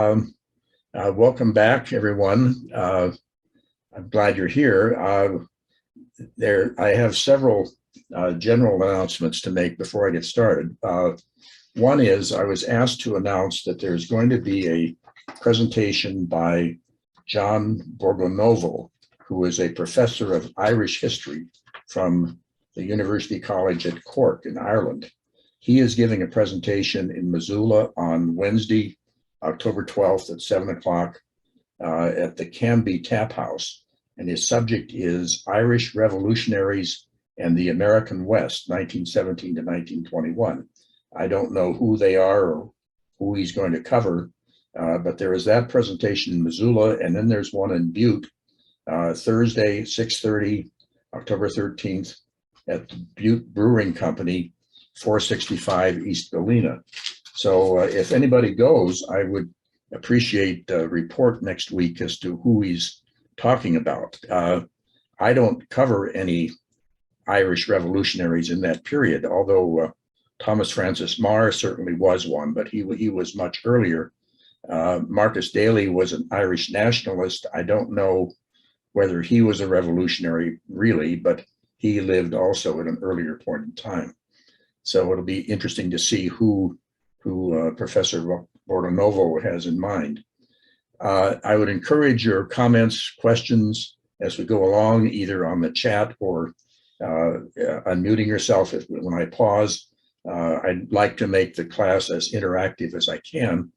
Welcome back, everyone. I'm glad you're here. I have several general announcements to make before I get started. One is I was asked to announce that there's going to be a presentation by John Borgonovo, who is a professor of Irish history from the University College at Cork in Ireland. He is giving a presentation in Missoula on Wednesday, October 12th at 7 o'clock at the Canby Tap House. And his subject is Irish Revolutionaries and the American West, 1917 to 1921. I don't know who they are or who he's going to cover, but there is that presentation in Missoula, and then there's one in Butte, Thursday, 6:30, October 13th, at the Butte Brewing Company, 465 East Galena. So if anybody goes, I would appreciate a report next week as to who he's talking about. I don't cover any Irish revolutionaries in that period, although Thomas Francis Meagher certainly was one, but he was much earlier. Marcus Daly was an Irish nationalist. I don't know whether he was a revolutionary really, but he lived also at an earlier point in time. So it'll be interesting to see who Professor Borgonovo has in mind. I would encourage your comments, questions as we go along, either on the chat or unmuting yourself when I pause. I'd like to make the class as interactive as I can.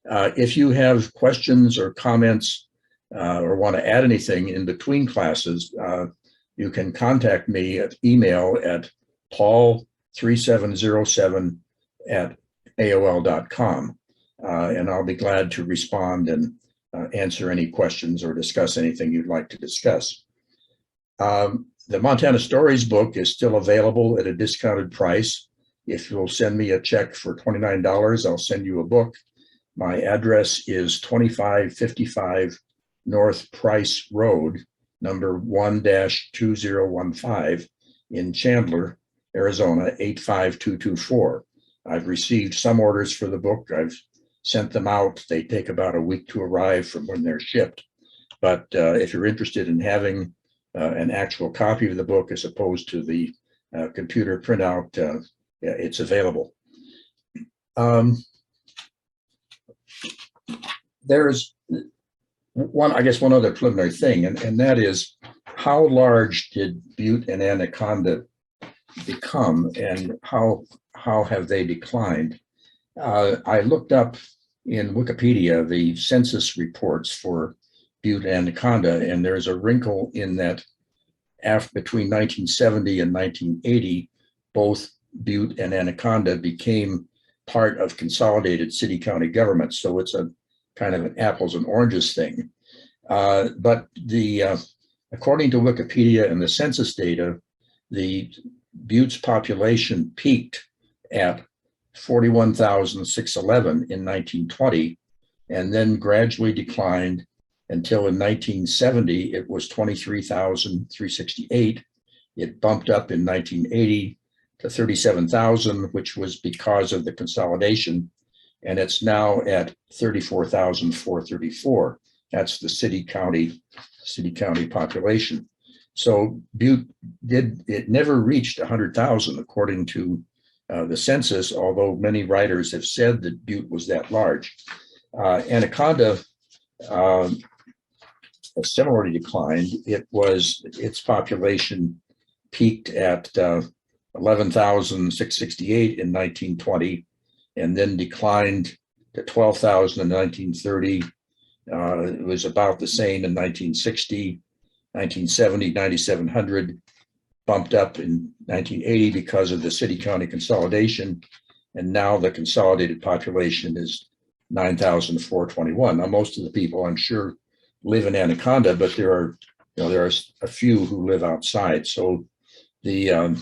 If you have questions or comments or want to add anything in between classes, you can contact me at email at paul3707@aol.com, and I'll be glad to respond and answer any questions or discuss anything you'd like to discuss. The Montana Stories book is still available at a discounted price. If you'll send me a check for $29, I'll send you a book. My address is 2555 North Price Road, number 1-2015 in Chandler, Arizona, 85224. I've received some orders for the book. I've sent them out. They take about a week to arrive from when they're shipped. But if you're interested in having an actual copy of the book as opposed to the computer printout, it's available. There's one other preliminary thing, and that is, how large did Butte and Anaconda become, and how have they declined? I looked up in Wikipedia the census reports for Butte and Anaconda, and there's a wrinkle in that between 1970 and 1980, both Butte and Anaconda became part of consolidated city-county government. So it's a kind of an apples and oranges thing. But according to Wikipedia and the census data, the Butte's population peaked at 41,611 in 1920, and then gradually declined until in 1970 it was 23,368. It bumped up in 1980 to 37,000, which was because of the consolidation, and it's now at 34,434. That's the city-county population. So Butte never reached 100,000 according to the census, although many writers have said that Butte was that large. Anaconda similarly declined. Its population peaked at 11,668 in 1920, and then declined to 12,000 in 1930. It was about the same in 1960, 1970, 9,700, bumped up in 1980 because of the city-county consolidation, and now the consolidated population is 9,421. Now, most of the people, I'm sure, live in Anaconda, but there are a few who live outside. So the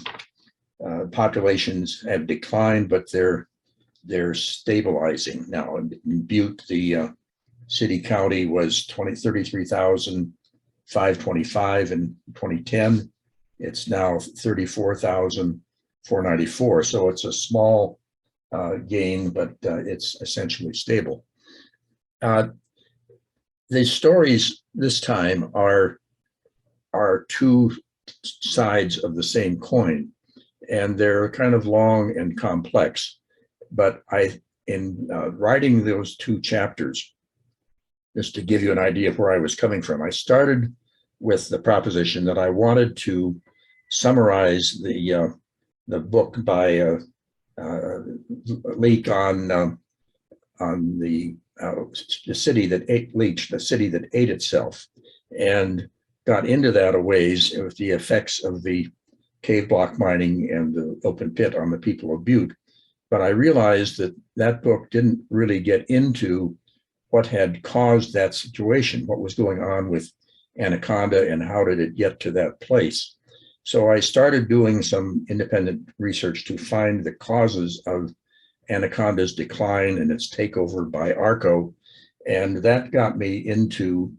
populations have declined, but they're stabilizing now. In Butte, the city-county was 33,525 in 2010. It's now 34,494. So it's a small gain, but it's essentially stable. Uh, the stories this time are two sides of the same coin, and they're kind of long and complex. But in writing those two chapters, just to give you an idea of where I was coming from, I started with the proposition that I wanted to summarize the book by Leake on the city that ate Leech, the city that ate itself, and got into that a ways with the effects of the cave block mining and the open pit on the people of Butte. But I realized that that book didn't really get into what had caused that situation, what was going on with Anaconda and how did it get to that place. So I started doing some independent research to find the causes of Anaconda's decline and its takeover by Arco. And that got me into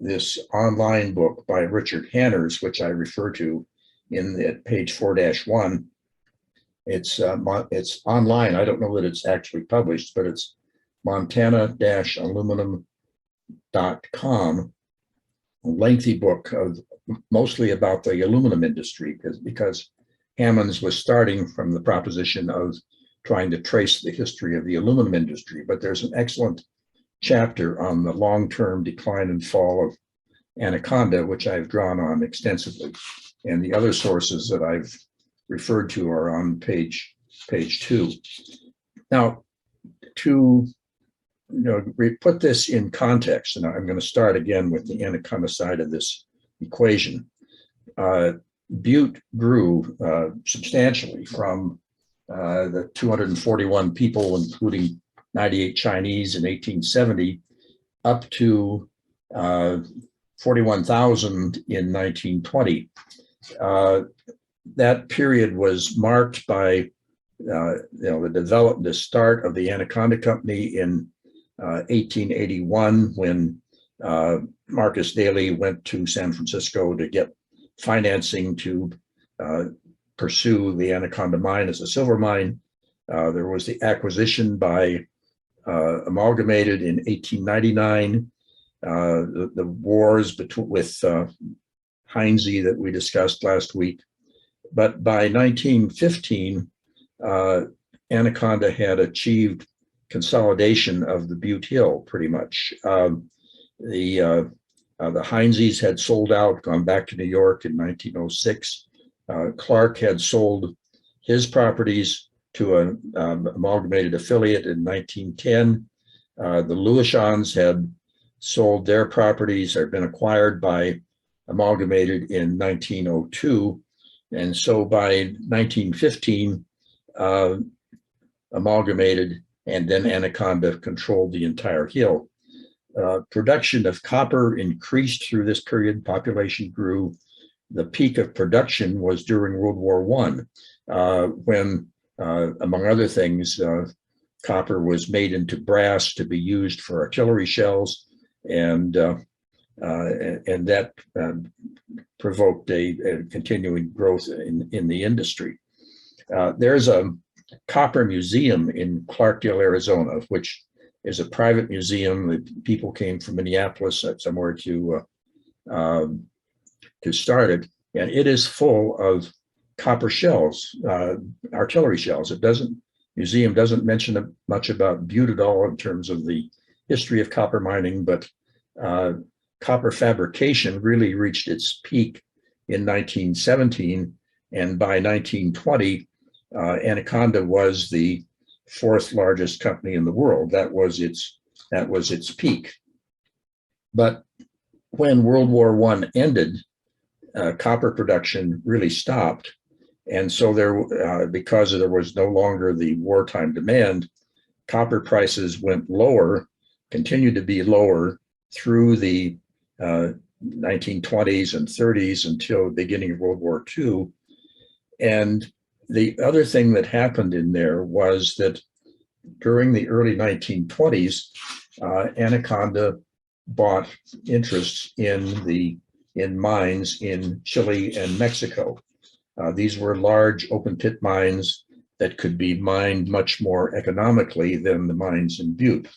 this online book by Richard Hanners, which I refer to at page 4-1. It's online. I don't know that it's actually published, but it's montana-aluminum.com, a lengthy book of mostly about the aluminum industry, because Hammonds was starting from the proposition of trying to trace the history of the aluminum industry. But there's an excellent chapter on the long-term decline and fall of Anaconda, which I've drawn on extensively. And the other sources that I've referred to are on page 2. Now, to put this in context, and I'm going to start again with the Anaconda side of this equation. Butte grew substantially from the 241 people, including 98 Chinese in 1870, up to 41,000 in 1920. That period was marked by the start of the Anaconda Company in 1881, when Marcus Daly went to San Francisco to get financing to pursue the Anaconda mine as a silver mine. There was the acquisition by Amalgamated in 1899, the wars with Heinze that we discussed last week. But by 1915, Anaconda had achieved consolidation of the Butte Hill, pretty much. The Heinzes had sold out, gone back to New York in 1906. Clark had sold his properties to an amalgamated affiliate in 1910. The Lewishans had sold their properties, had been acquired by Amalgamated in 1902. And so by 1915, Amalgamated and then Anaconda controlled the entire hill. Production of copper increased through this period. Population grew. The peak of production was during World War I, when, among other things, copper was made into brass to be used for artillery shells, and that provoked a continuing growth in the industry. There's a copper museum in Clarkdale, Arizona, which is a private museum that people came from Minneapolis somewhere to start it, and it is full of copper shells, artillery shells. Museum doesn't mention much about Butte at all in terms of the history of copper mining, but copper fabrication really reached its peak in 1917, and by 1920, Anaconda was the fourth largest company in the world. That was its peak. But when World War I ended, copper production really stopped, and so because there was no longer the wartime demand, copper prices went lower, continued to be lower through the 1920s and 30s until the beginning of World War II. And the other thing that happened in there was that during the early 1920s, Anaconda bought interests in mines in Chile and Mexico. These were large open pit mines that could be mined much more economically than the mines in Butte.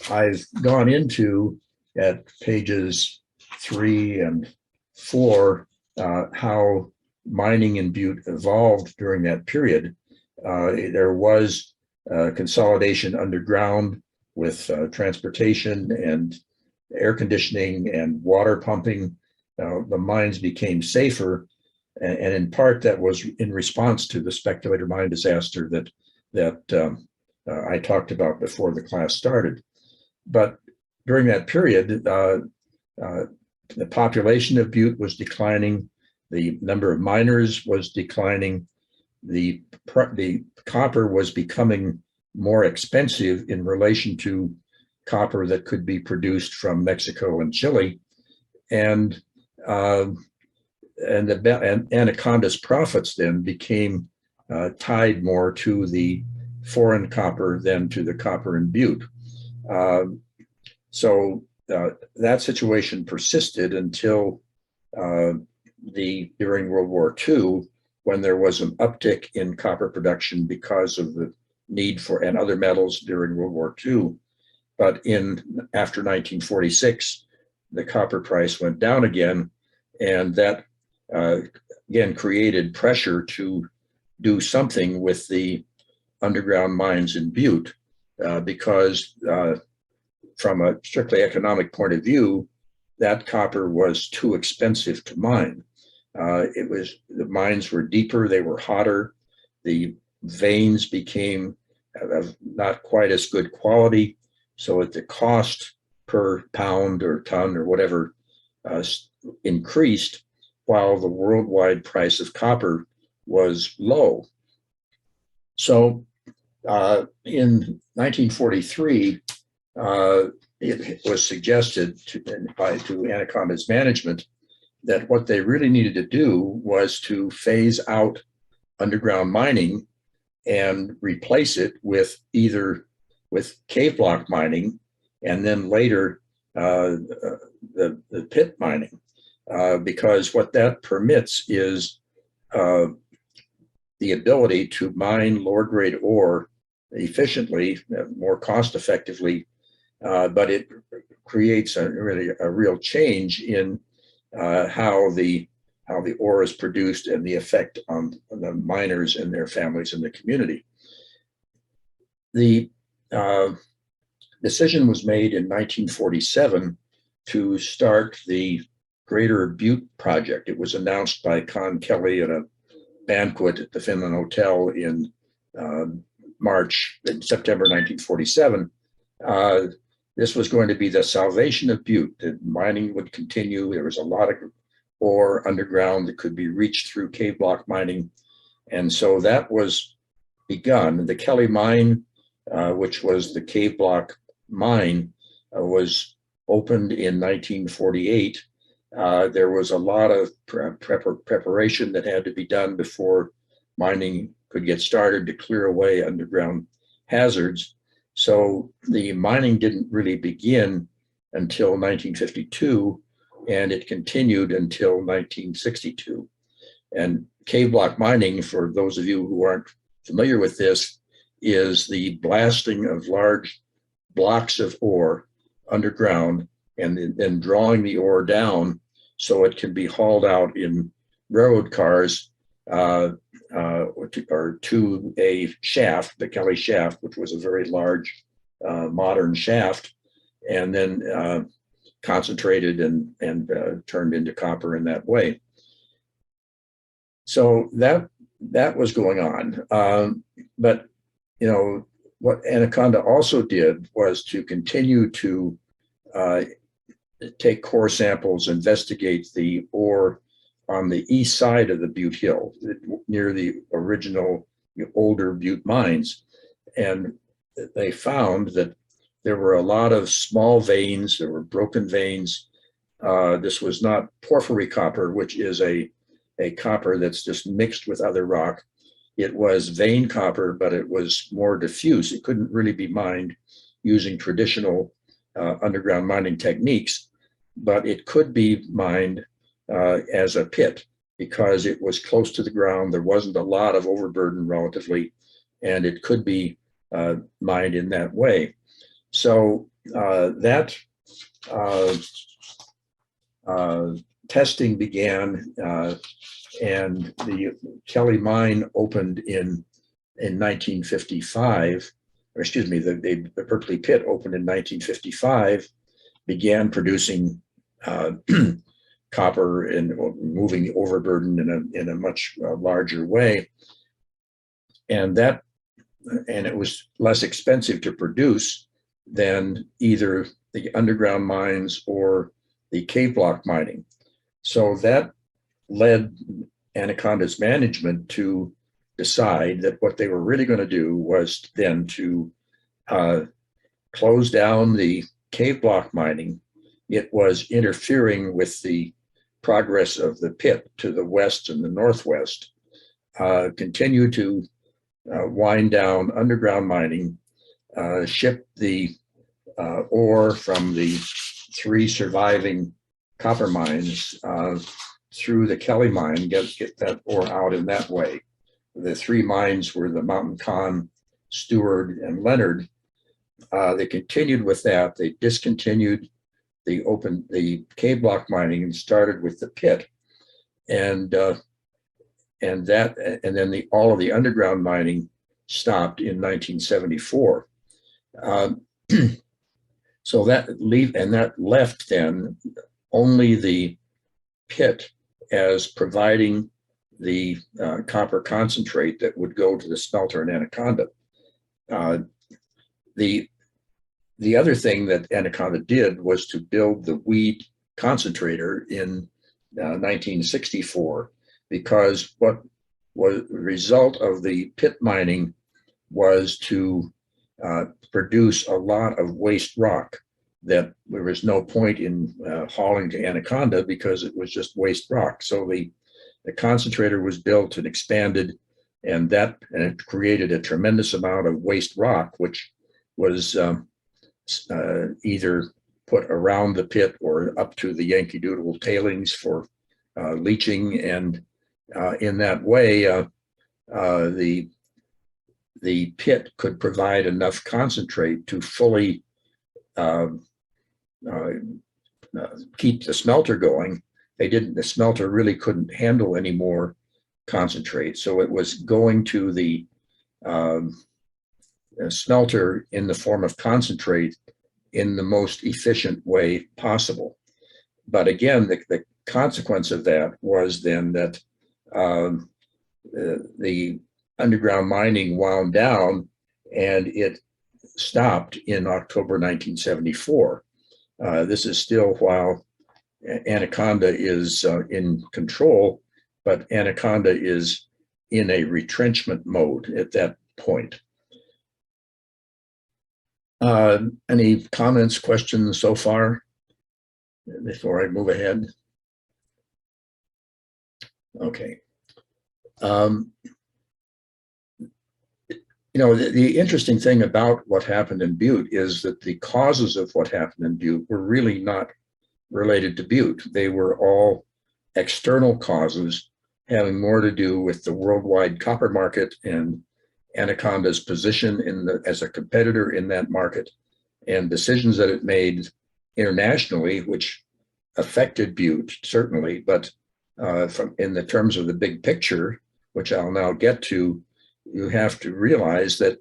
I've gone into at pages 3 and 4 how mining in Butte evolved during that period. There was consolidation underground with transportation and air conditioning and water pumping. The mines became safer, and in part that was in response to the speculator mine disaster that I talked about before the class started. But during that period, the population of Butte was declining, the number of miners was declining, the copper was becoming more expensive in relation to copper that could be produced from Mexico and Chile, and Anaconda's profits then became tied more to the foreign copper than to the copper in Butte. So that situation persisted until during World War II, when there was an uptick in copper production because of the need for and other metals during World War II. But after 1946, the copper price went down again, and that again created pressure to do something with the underground mines in Butte, because from a strictly economic point of view, that copper was too expensive to mine. The mines were deeper, they were hotter, the veins became of not quite as good quality, so at the cost per pound or ton or whatever increased, while the worldwide price of copper was low. So in 1943, it was suggested to Anaconda's management that what they really needed to do was to phase out underground mining and replace it with either with cave block mining and then later the pit mining, because what that permits is the ability to mine lower grade ore efficiently, more cost effectively, but it creates a real change in how the ore is produced and the effect on the miners and their families in the community. The decision was made in 1947 to start the Greater Butte Project. It was announced by Con Kelly at a banquet at the Finland Hotel in September 1947. This was going to be the salvation of Butte. The mining would continue. There was a lot of ore underground that could be reached through cave block mining. And so that was begun. The Kelly mine, which was the cave block mine, was opened in 1948. There was a lot of preparation that had to be done before mining could get started to clear away underground hazards. So the mining didn't really begin until 1952, and it continued until 1962. And cave block mining, for those of you who aren't familiar with this, is the blasting of large blocks of ore underground and then drawing the ore down so it can be hauled out in railroad cars or to a shaft, the Kelly shaft, which was a very large modern shaft, and then concentrated and turned into copper in that way. So that was going on. But what Anaconda also did was to continue to take core samples, investigate the ore on the east side of the Butte Hill, near the original older Butte mines. And they found that there were a lot of small veins, there were broken veins. This was not porphyry copper, which is a copper that's just mixed with other rock. It was vein copper, but it was more diffuse. It couldn't really be mined using traditional underground mining techniques, but it could be mined as a pit because it was close to the ground. There wasn't a lot of overburden relatively, and it could be mined in that way. So that testing began, and the Kelly mine opened in 1955, or excuse me, the Berkeley pit opened in 1955, began producing copper and moving the overburden in a much larger way. And it was less expensive to produce than either the underground mines or the cave block mining. So that led Anaconda's management to decide that what they were really going to do was then to close down the cave block mining. It was interfering with the progress of the pit to the west and the northwest, continue to wind down underground mining, ship the ore from the 3 surviving copper mines through the Kelly mine, get that ore out in that way. The 3 mines were the Mountain Con, Stewart, and Leonard. They continued with that. They discontinued the cave block mining and started with the pit, and then all of the underground mining stopped in 1974. So that left then only the pit as providing the copper concentrate that would go to the smelter in Anaconda. The other thing that Anaconda did was to build the Weed concentrator in 1964, because what was the result of the pit mining was to produce a lot of waste rock that there was no point in hauling to Anaconda because it was just waste rock. So the concentrator was built and expanded, and it created a tremendous amount of waste rock, which was either put around the pit or up to the Yankee Doodle tailings for leaching, and in that way, the pit could provide enough concentrate to fully keep the smelter going. The smelter really couldn't handle any more concentrate, so it was going to the smelter in the form of concentrate in the most efficient way possible. But again, the consequence of that was then that the underground mining wound down, and it stopped in October 1974. This is still while Anaconda is in control, but Anaconda is in a retrenchment mode at that point. Any comments, questions so far before I move ahead? Okay. The interesting thing about what happened in Butte is that the causes of what happened in Butte were really not related to Butte. They were all external causes having more to do with the worldwide copper market and Anaconda's position as a competitor in that market, and decisions that it made internationally, which affected Butte certainly, but in the terms of the big picture, which I'll now get to, you have to realize that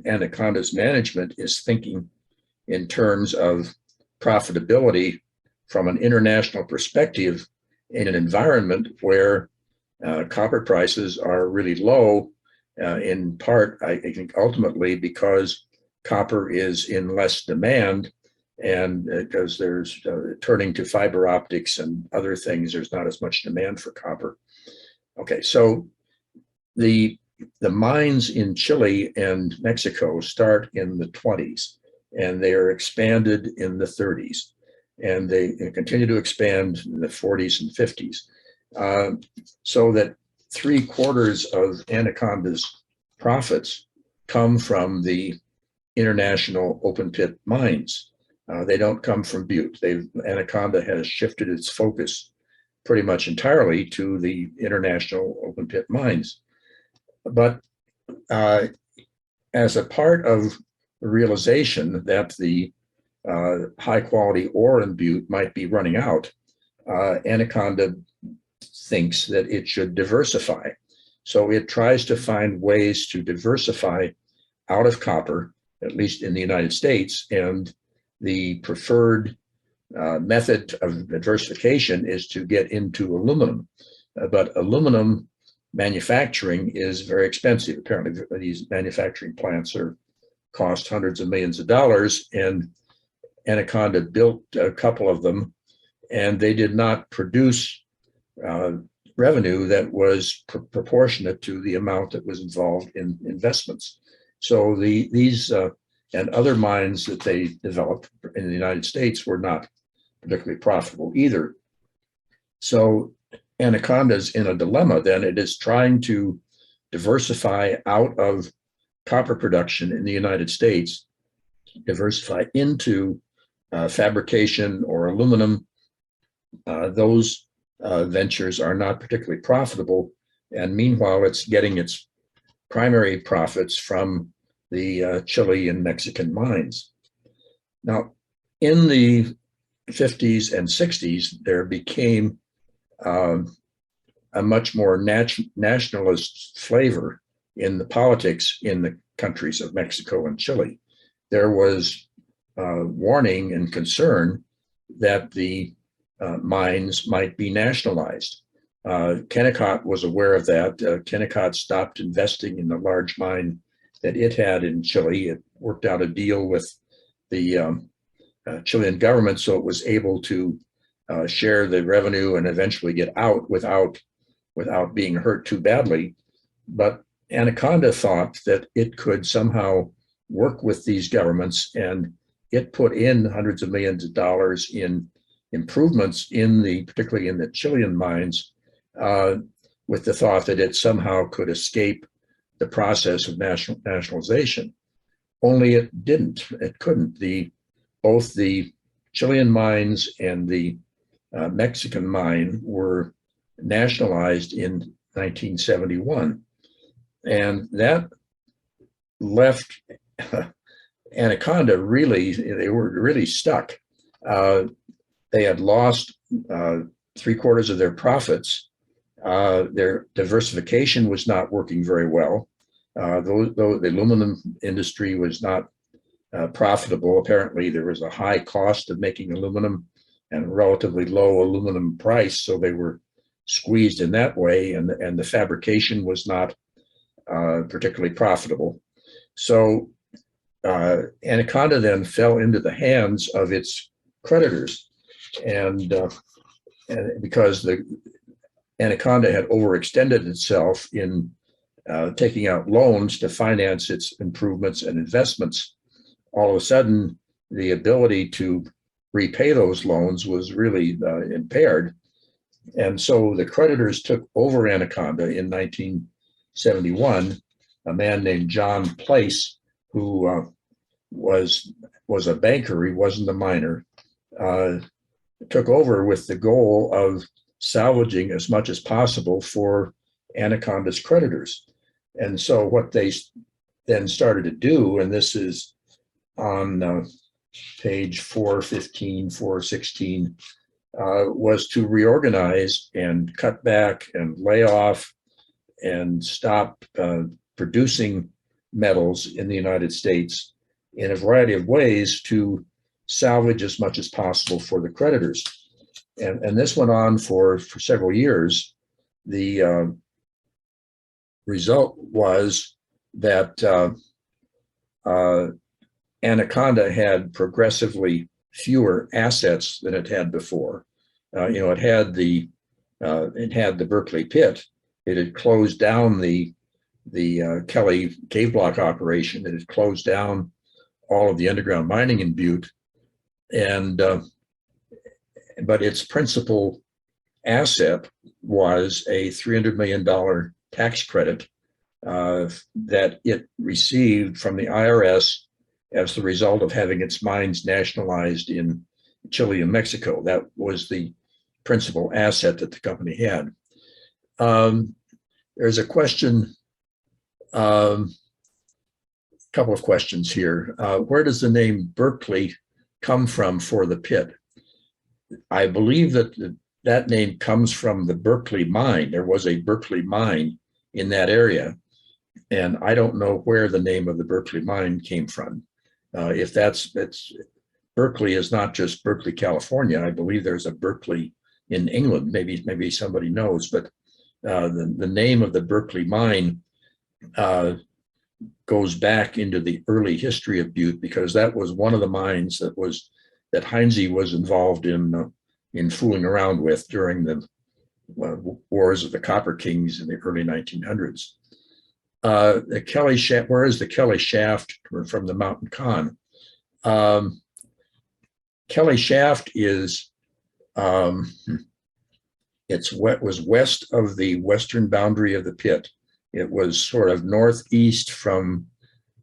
Anaconda's management is thinking in terms of profitability from an international perspective in an environment where copper prices are really low, in part, I think ultimately because copper is in less demand, and because there's turning to fiber optics and other things, there's not as much demand for copper. Okay, so the mines in Chile and Mexico start in the 20s, and they are expanded in the 30s, and they continue to expand in the 40s and 50s, so that 3/4 of Anaconda's profits come from the international open pit mines. They don't come from Butte. Anaconda has shifted its focus pretty much entirely to the international open pit mines. But as a part of the realization that the high quality ore in Butte might be running out, Anaconda thinks that it should diversify. So it tries to find ways to diversify out of copper, at least in the United States. And the preferred method of diversification is to get into aluminum. But aluminum manufacturing is very expensive. Apparently, these manufacturing plants cost hundreds of millions of dollars, and Anaconda built a couple of them, and they did not produce revenue that was proportionate to the amount that was involved in investments. So these and other mines that they developed in the United States were not particularly profitable either. So Anaconda's in a dilemma then. It is trying to diversify out of copper production in the United States, diversify into fabrication or aluminum. Those ventures are not particularly profitable. And meanwhile, it's getting its primary profits from the Chile and Mexican mines. Now, in the 50s and 60s, there became a much more nationalist flavor in the politics in the countries of Mexico and Chile. There was warning and concern that the mines might be nationalized. Kennecott was aware of that. Kennecott stopped investing in the large mine that it had in Chile. It worked out a deal with the Chilean government, so it was able to share the revenue and eventually get out without being hurt too badly. But Anaconda thought that it could somehow work with these governments, and it put in hundreds of millions of dollars in improvements particularly in the Chilean mines, with the thought that it somehow could escape the process of nationalization. Only it didn't. It couldn't. Both the Chilean mines and the Mexican mine were nationalized in 1971. And that left Anaconda they were really stuck. They had lost 3/4 of their profits. Their diversification was not working very well. Though the aluminum industry was not profitable, apparently there was a high cost of making aluminum and a relatively low aluminum price, so they were squeezed in that way, and the fabrication was not particularly profitable. So Anaconda then fell into the hands of its creditors, and because the Anaconda had overextended itself in taking out loans to finance its improvements and investments, all of a sudden the ability to repay those loans was really impaired. And so the creditors took over Anaconda in 1971. A man named John Place, who was a banker, he wasn't a miner, took over with the goal of salvaging as much as possible for Anaconda's creditors. And so what they then started to do, and this is on page 415, 416, was to reorganize and cut back and lay off and stop producing metals in the United States in a variety of ways to salvage as much as possible for the creditors. And this went on for several years. The result was that Anaconda had progressively fewer assets than it had before. It had the Berkeley pit. It had closed down the Kelly cave block operation. It had closed down all of the underground mining in Butte, but its principal asset was a $300 million tax credit that it received from the IRS as the result of having its mines nationalized in Chile and Mexico. That was the principal asset that the company had. There's a question, couple of questions here. Where does the name Berkeley come from for the pit. I believe that that name comes from the Berkeley mine. There was a Berkeley mine in that area, and I don't know where the name of the Berkeley mine came from. If it's Berkeley is not just Berkeley, California. I believe there's a Berkeley in England. Maybe somebody knows, but the name of the Berkeley mine goes back into the early history of Butte, because that was one of the mines that Heinze was involved in fooling around with during the wars of the Copper Kings in the early 1900s. The Kelly Shaft, where is the Kelly Shaft from the Mountain Con? Kelly Shaft is, was west of the western boundary of the pit. It was sort of northeast from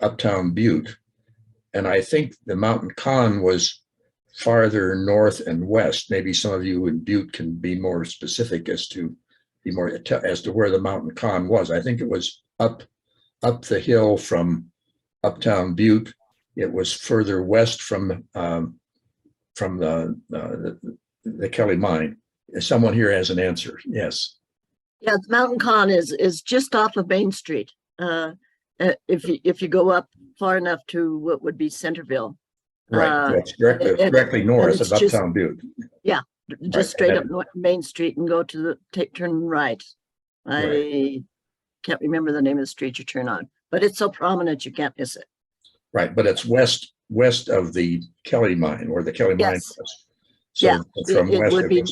uptown Butte. And I think the Mountain Con was farther north and west. Maybe some of you in Butte can be more specific as to where the Mountain Con was. I think it was up the hill from uptown Butte. It was further west from the Kelly mine. Someone here has an answer. Yes. Yeah, the Mountain Con is just off of Main Street. If you go up far enough to what would be Centerville. Right, that's directly north of uptown Butte. Yeah, just straight up Main Street and go to turn right. I can't remember the name of the street you turn on, but it's so prominent you can't miss it. Right, but it's west of the Kelly mine, where the Kelly mine was. So yeah, from it west would be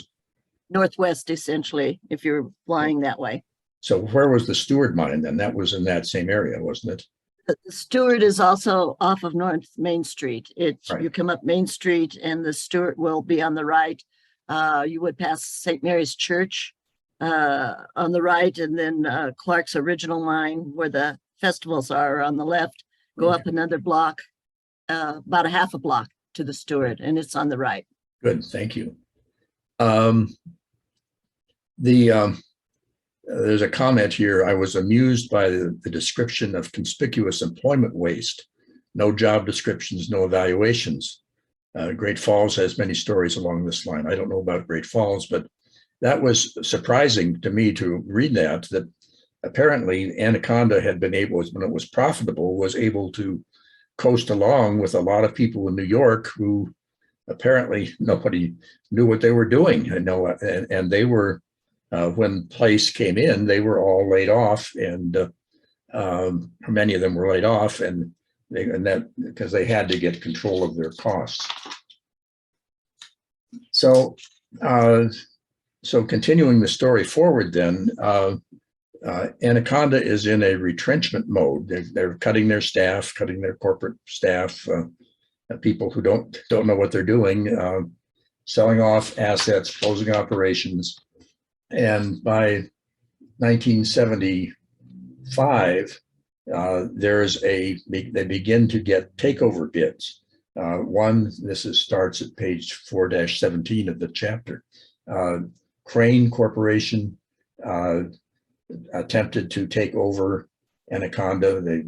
northwest, essentially, if you're flying that way. So where was the Stewart mine then? That was in that same area, wasn't it? The Stewart is also off of North Main Street. You come up Main Street and the Stewart will be on the right. You would pass St. Mary's Church on the right, and then Clark's original mine, where the festivals are, on the left. Go up another block, about a half a block to the Stewart, and it's on the right. Good, thank you. There's a comment here. I was amused by the description of conspicuous employment waste. No job descriptions, no evaluations. Great Falls has many stories along this line. I don't know about Great Falls, but that was surprising to me to read that apparently Anaconda had been able, when it was profitable, was able to coast along with a lot of people in New York who apparently nobody knew what they were doing. And they were, when Place came in, they were all laid off, and many of them were laid off, and that because they had to get control of their costs. So, continuing the story forward, then Anaconda is in a retrenchment mode. They're cutting their staff, cutting their corporate staff. People who don't know what they're doing, selling off assets, closing operations. And by 1975, they begin to get takeover bids. Starts at page 4-17 of the chapter. Crane Corporation attempted to take over Anaconda.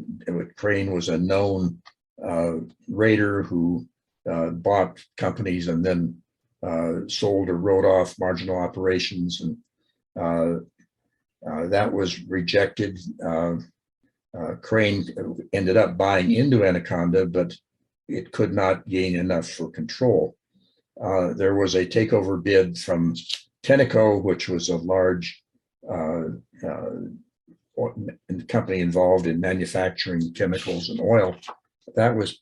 Crane was a known raider who bought companies and then sold or wrote off marginal operations, and that was rejected. Crane ended up buying into Anaconda, but it could not gain enough for control. There was a takeover bid from Tenneco, which was a large company involved in manufacturing chemicals and oil. That was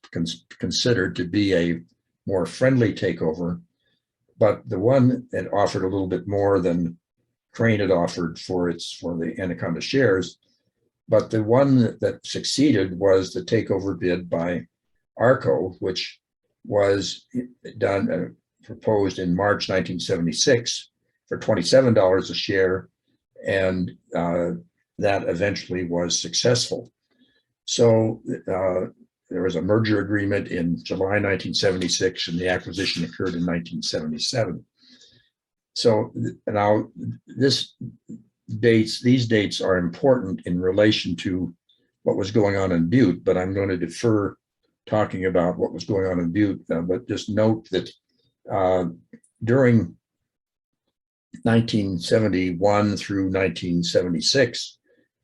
considered to be a more friendly takeover, but the one that offered a little bit more than Crane had offered for the Anaconda shares, but the one that succeeded was the takeover bid by Arco, which was proposed in March 1976 for $27 a share, and that eventually was successful. So there was a merger agreement in July 1976, and the acquisition occurred in 1977. So now these dates are important in relation to what was going on in Butte, but I'm going to defer talking about what was going on in Butte, but just note that during 1971 through 1976,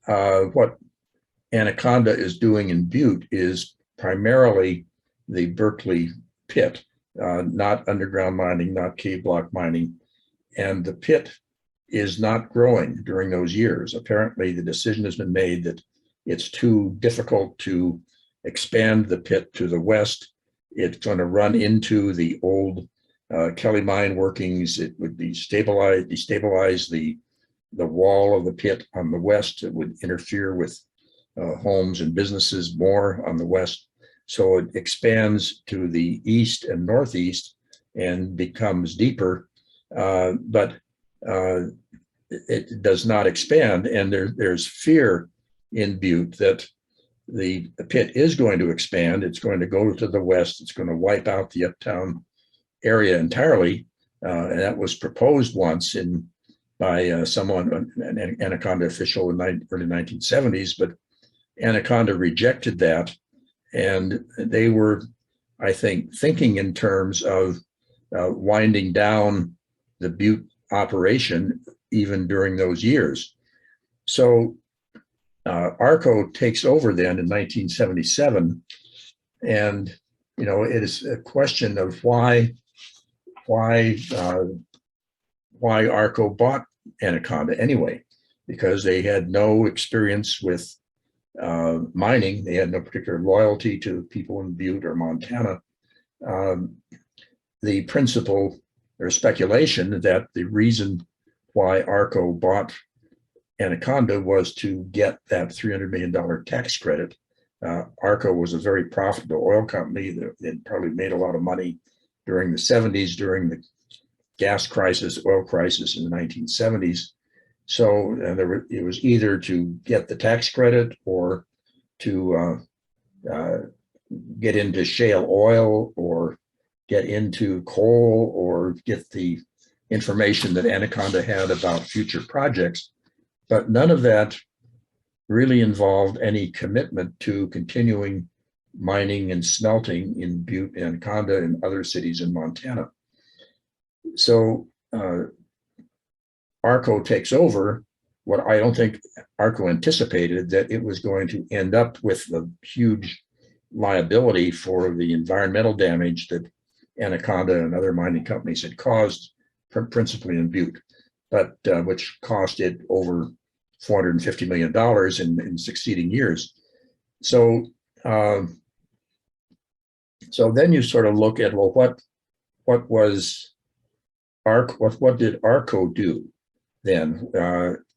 what Anaconda is doing in Butte is primarily the Berkeley pit, not underground mining, not cave block mining. And the pit is not growing during those years. Apparently, the decision has been made that it's too difficult to expand the pit to the west. It's going to run into the old Kelly mine workings. It would destabilize the wall of the pit on the west. It would interfere with homes and businesses more on the west. So it expands to the east and northeast and becomes deeper, but it does not expand. And there's fear in Butte that the pit is going to expand. It's going to go to the west. It's going to wipe out the uptown area entirely. And that was proposed once by someone, an Anaconda official in the early 1970s, but Anaconda rejected that. And they were, I think, thinking in terms of winding down the Butte operation even during those years. So ARCO takes over then in 1977, and it is a question of why ARCO bought Anaconda anyway, because they had no experience with mining. They had no particular loyalty to people in Butte or Montana. The principle or speculation that the reason why ARCO bought Anaconda was to get that $300 million tax credit. ARCO was a very profitable oil company that probably made a lot of money during the 70s, during the gas crisis, oil crisis in the 1970s. So it was either to get the tax credit or to get into shale oil or get into coal or get the information that Anaconda had about future projects. But none of that really involved any commitment to continuing mining and smelting in Butte, Anaconda, and other cities in Montana. So ARCO takes over. What I don't think ARCO anticipated, that it was going to end up with the huge liability for the environmental damage that Anaconda and other mining companies had caused, principally in Butte, but which cost it over $450 million in succeeding years. So, so then you sort of look at, well, what did ARCO do then?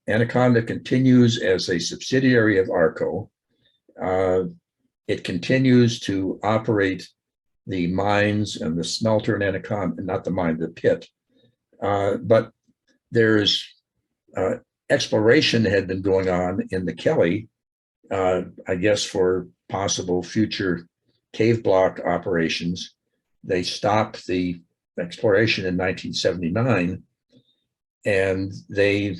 Anaconda continues as a subsidiary of ARCO. It continues to operate the mines and the smelter in Anaconda, not the mine, the pit. But there's exploration had been going on in the Kelly, I guess, for possible future cave block operations. They stopped the exploration in 1979, and they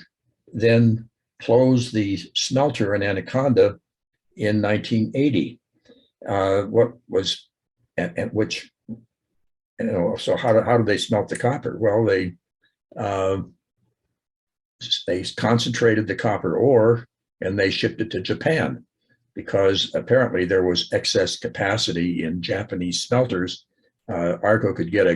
then closed the smelter in Anaconda in 1980. What was at which, so how do they smelt the copper? Well, they concentrated the copper ore and they shipped it to Japan, because apparently there was excess capacity in Japanese smelters. ARCO could get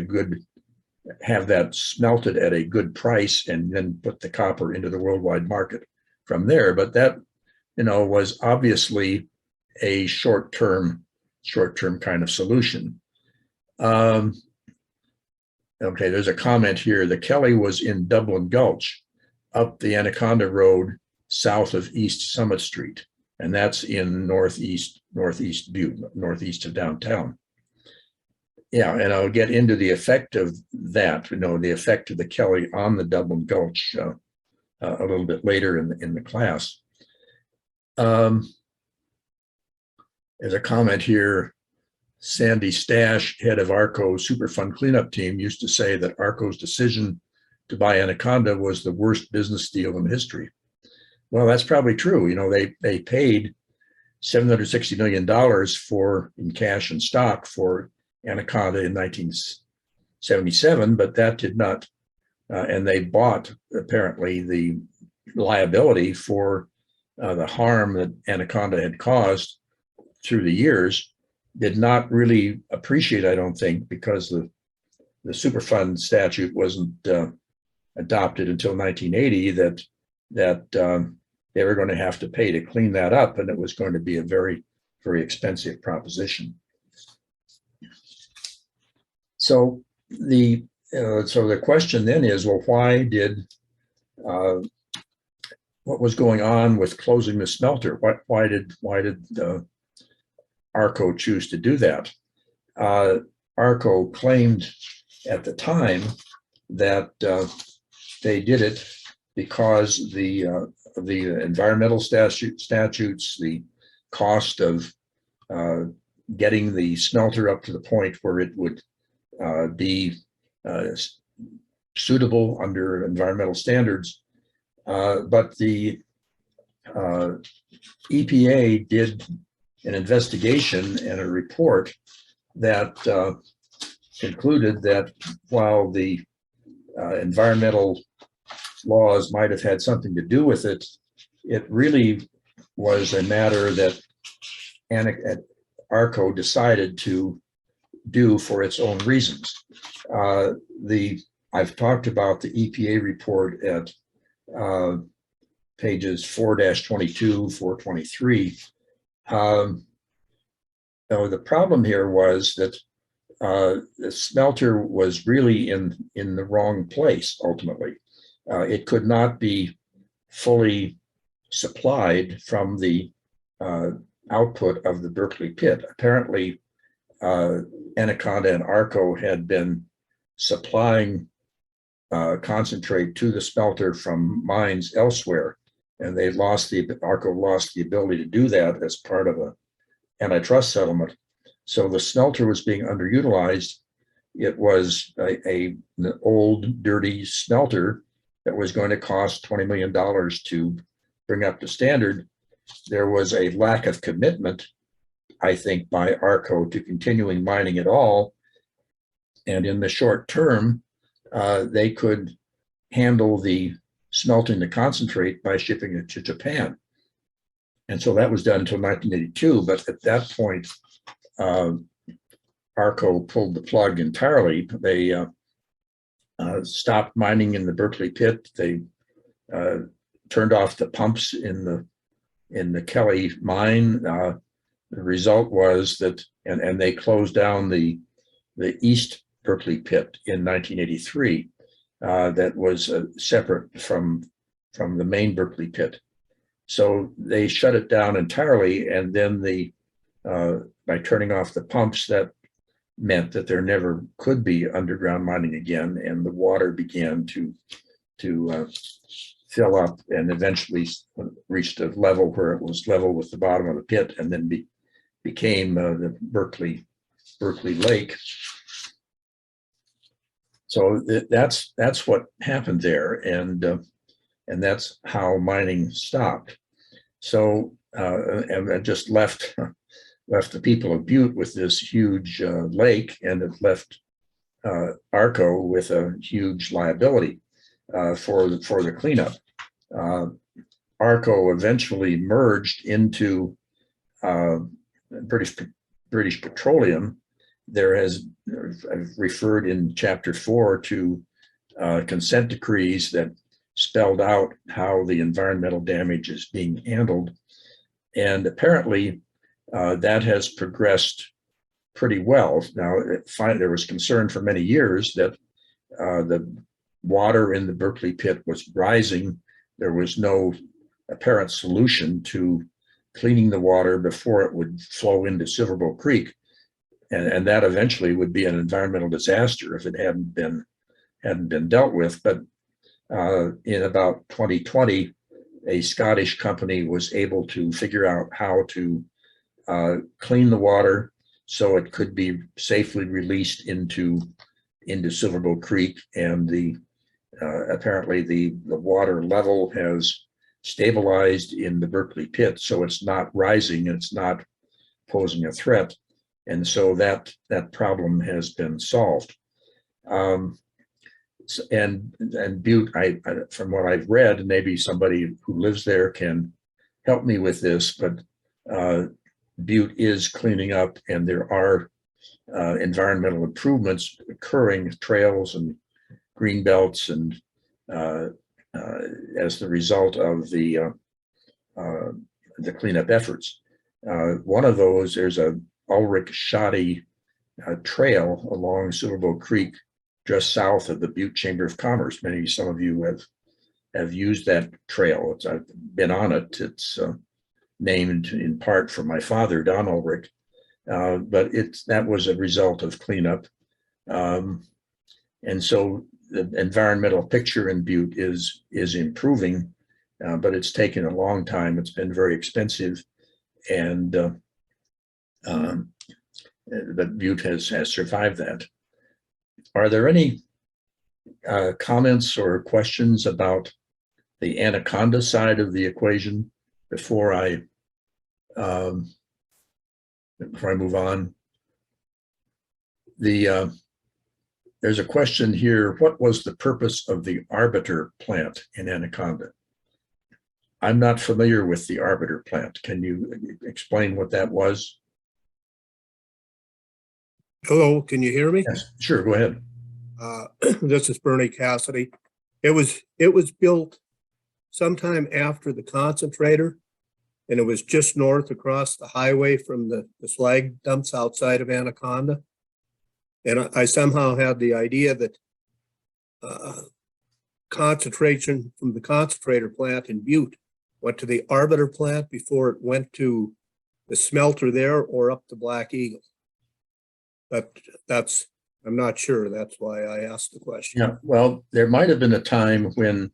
have that smelted at a good price and then put the copper into the worldwide market from there. But that, was obviously a short-term kind of solution. Okay, there's a comment here. The Kelly was in Dublin Gulch, up the Anaconda Road, south of East Summit Street, and that's in northeast Butte, northeast of downtown. Yeah, and I'll get into the effect of that, the effect of the Kelly on the Dublin Gulch a little bit later in the class. There's a comment here. Sandy Stash, head of ARCO's Superfund cleanup team, used to say that ARCO's decision to buy Anaconda was the worst business deal in history. Well, that's probably true. They paid $760 million in cash and stock for Anaconda in 1977, but that did not, and they bought apparently the liability for the harm that Anaconda had caused through the years. Did not really appreciate, I don't think, because the Superfund statute wasn't adopted until 1980, that they were going to have to pay to clean that up, and it was going to be a very, very expensive proposition. So the question then is, well, why did what was going on with closing the smelter? Why did ARCO choose to do that? ARCO claimed at the time that they did it because the environmental statutes, the cost of getting the smelter up to the point where it would be suitable under environmental standards. But the EPA did an investigation and a report that concluded that while the environmental laws might have had something to do with it, it really was a matter that ARCO decided to do for its own reasons. I've talked about the EPA report at pages 4-22, 423. The problem here was that the smelter was really in the wrong place ultimately. It could not be fully supplied from the output of the Berkeley pit. Apparently, Anaconda and ARCO had been supplying concentrate to the smelter from mines elsewhere, and ARCO lost the ability to do that as part of an antitrust settlement. So the smelter was being underutilized. It was an old, dirty smelter that was going to cost $20 million to bring up to standard. There was a lack of commitment, I think, by ARCO to continuing mining at all. And in the short term, they could handle the smelting the concentrate by shipping it to Japan. And so that was done until 1982. But at that point, ARCO pulled the plug entirely. They stopped mining in the Berkeley pit. They turned off the pumps in the Kelly mine. The result was that, and they closed down the East Berkeley pit in 1983. That was separate from the main Berkeley pit. So they shut it down entirely, and then by turning off the pumps, that meant that there never could be underground mining again, and the water began to fill up and eventually reached a level where it was level with the bottom of the pit, and then became the Berkeley Lake. So that's what happened there, and that's how mining stopped. So and it just left the people of Butte with this huge lake, and it left ARCO with a huge liability for the cleanup. ARCO eventually merged into British Petroleum. I've referred in chapter 4 to consent decrees that spelled out how the environmental damage is being handled. And apparently that has progressed pretty well. Now, there was concern for many years that the water in the Berkeley pit was rising. There was no apparent solution to cleaning the water before it would flow into Silverbow Creek. And that eventually would be an environmental disaster if it hadn't been dealt with. But in about 2020, a Scottish company was able to figure out how to clean the water so it could be safely released into Silverbow Creek, and apparently the water level has stabilized in the Berkeley pit, so it's not rising, it's not posing a threat. And so that problem has been solved. And Butte, from what I've read, and maybe somebody who lives there can help me with this, but Butte is cleaning up, and there are environmental improvements occurring, trails and green belts, and as the result of the cleanup efforts. One of those, there's a Ulrich shoddy trail along Silverbow Creek, just south of the Butte Chamber of Commerce. Some of you have used that trail. I've been on it. It's named in part for my father, Don Ulrich, but that was a result of cleanup. And so the environmental picture in Butte is improving, but it's taken a long time. It's been very expensive, and but Butte has survived that. Are there any comments or questions about the Anaconda side of the equation before I move on? There's a question here. What was the purpose of the arbiter plant in Anaconda? I'm not familiar with the arbiter plant. Can you explain what that was? Hello, can you hear me? Yes, sure, go ahead. This is Bernie Cassidy. It was built sometime after the concentrator, and it was just north across the highway from the slag dumps outside of Anaconda. And I somehow had the idea that concentration from the concentrator plant in Butte went to the arbiter plant before it went to the smelter there or up to Black Eagle. But I'm not sure. That's why I asked the question. Yeah, well, there might have been a time when,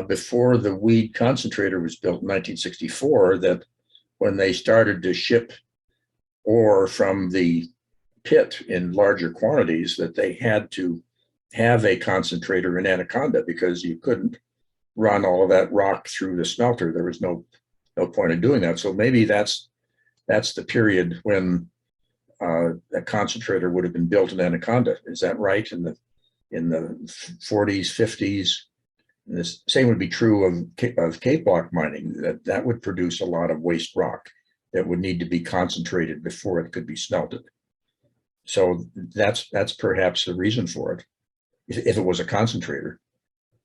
before the weed concentrator was built in 1964, that when they started to ship ore from the pit in larger quantities, that they had to have a concentrator in Anaconda because you couldn't run all of that rock through the smelter. There was no point in doing that. So maybe that's the period when a concentrator would have been built in Anaconda. Is that right? In the 40s, 50s? And the same would be true of Cape Block mining. That would produce a lot of waste rock that would need to be concentrated before it could be smelted. So that's perhaps the reason for it, if it was a concentrator.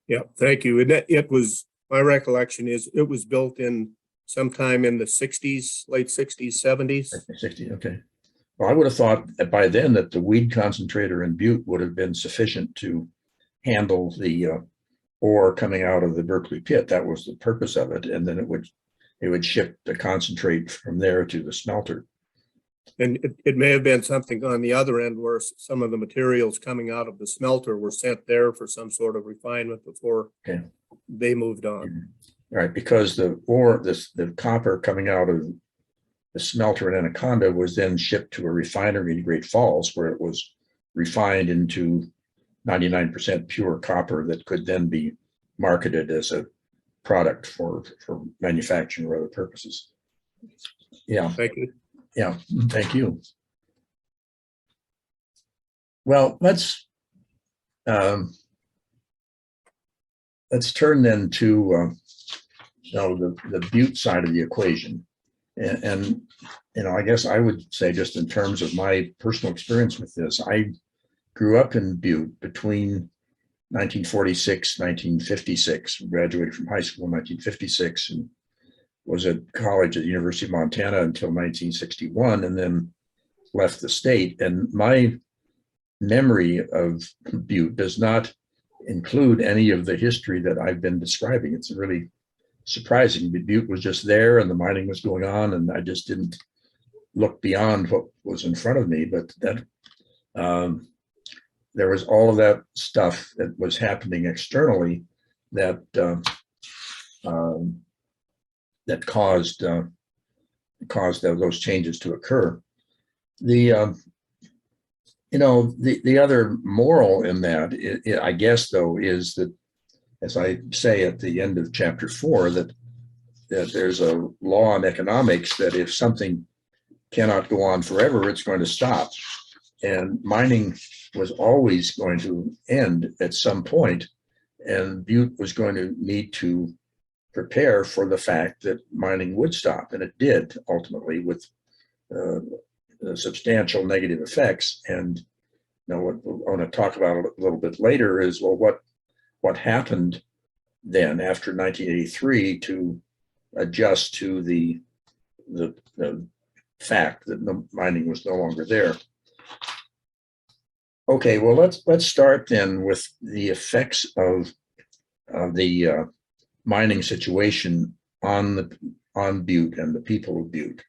Yeah, thank you. And it was, my recollection is it was built in sometime in the 60s, late 60s, 70s. 60, okay. Well, I would have thought that by then that the weed concentrator in Butte would have been sufficient to handle the ore coming out of the Berkeley pit. That was the purpose of it. And then it would ship the concentrate from there to the smelter. And it may have been something on the other end where some of the materials coming out of the smelter were sent there for some sort of refinement before they moved on. Right, because the copper coming out of the smelter in Anaconda was then shipped to a refinery in Great Falls, where it was refined into 99% pure copper that could then be marketed as a product for manufacturing or other purposes. Yeah. Thank you. Yeah, thank you. Well, let's turn then to the Butte side of the equation, and I guess I would say, just in terms of my personal experience with this, I grew up in Butte between 1946, 1956, graduated from high school in 1956, and was at college at the University of Montana until 1961, and then left the state. And my memory of Butte does not include any of the history that I've been describing. It's really surprising. Butte was just there and the mining was going on, and I just didn't look beyond what was in front of me. But that there was all of that stuff that was happening externally that that caused those changes to occur. The other moral in that, I guess, though, is that as I say at the end of chapter 4, that there's a law in economics that if something cannot go on forever, it's going to stop. And mining was always going to end at some point, and Butte was going to need to prepare for the fact that mining would stop, and it did ultimately with substantial negative effects. And what I want to talk about a little bit later is, well, what happened then after 1983 to adjust to the fact that the mining was no longer there. Okay, well, let's start then with the effects of the mining situation on Butte and the people of Butte.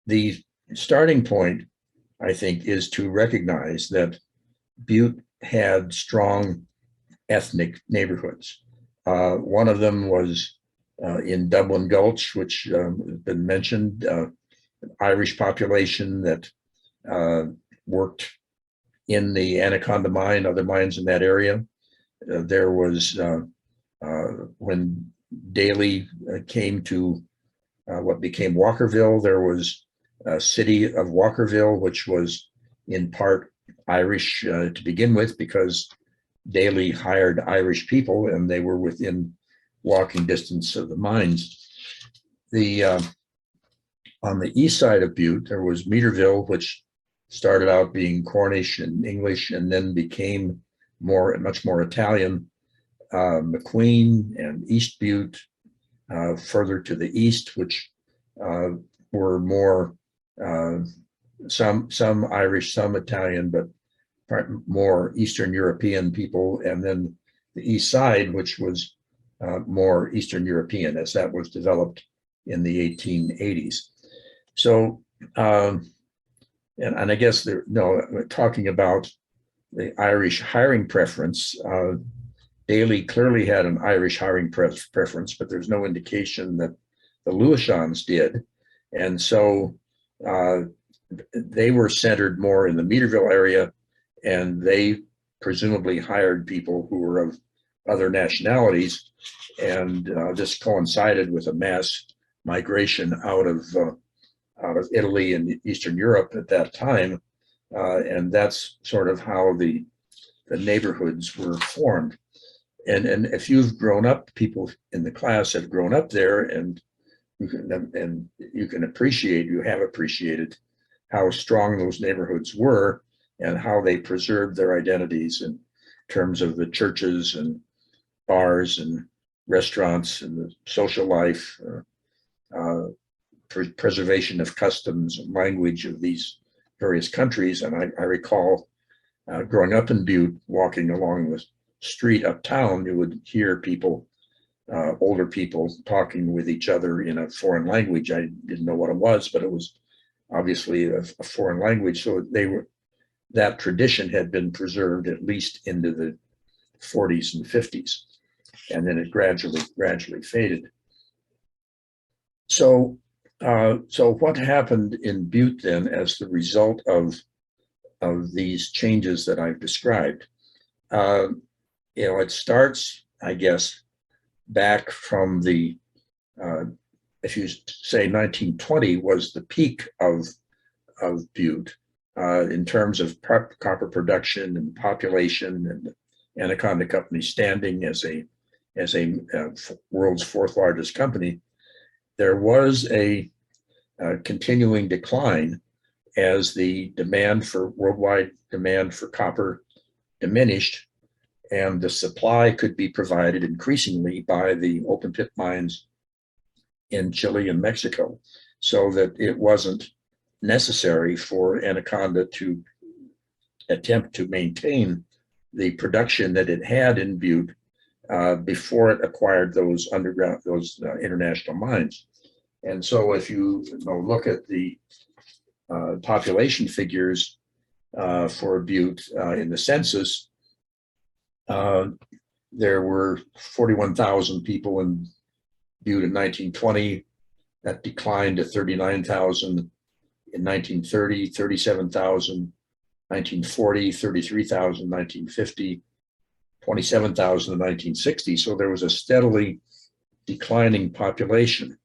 The starting point, I think, is to recognize that Butte had strong ethnic neighborhoods. One of them was in Dublin Gulch, which has been mentioned, an Irish population that worked in the Anaconda mine, other mines in that area. There was, when Daly came to what became Walkerville, there was a city of Walkerville, which was in part Irish to begin with, because Daly hired Irish people and they were within walking distance of the mines. On the east side of Butte, there was Meaderville, which started out being Cornish and English and then became much more Italian. McQueen and East Butte, further to the east, which were more some Irish, some Italian, but more Eastern European people, and then the east side, which was more Eastern European, as that was developed in the 1880s. So, and I guess talking about the Irish hiring preference, Daly clearly had an Irish hiring preference, but there's no indication that the Lewishans did. And so they were centered more in the Meaderville area, and they presumably hired people who were of other nationalities. And this coincided with a mass migration out of Italy and Eastern Europe at that time. And that's sort of how the neighborhoods were formed. And if you've grown up, people in the class have grown up there, and you can appreciate, you have appreciated how strong those neighborhoods were and how they preserved their identities in terms of the churches and bars and restaurants and the social life, preservation of customs and language of these various countries. And I recall growing up in Butte, walking along the street uptown, you would hear people, older people, talking with each other in a foreign language. I didn't know what it was, but it was obviously a foreign language. So that tradition had been preserved at least into the 40s and 50s, and then it gradually faded. So what happened in Butte then as the result of these changes that I've described? It starts, I guess, back from the, if you say 1920 was the peak of Butte in terms of copper production and population, and the Anaconda Company standing as a world's fourth largest company. There was a continuing decline as the worldwide demand for copper diminished, and the supply could be provided increasingly by the open pit mines in Chile and Mexico, so that it wasn't necessary for Anaconda to attempt to maintain the production that it had in Butte before it acquired those international mines. And so if you look at the population figures for Butte in the census, there were 41,000 people in Butte in 1920. That declined to 39,000 in 1930, 37,000, 1940, 33,000, 1950, 27,000 in 1960. So there was a steadily declining population.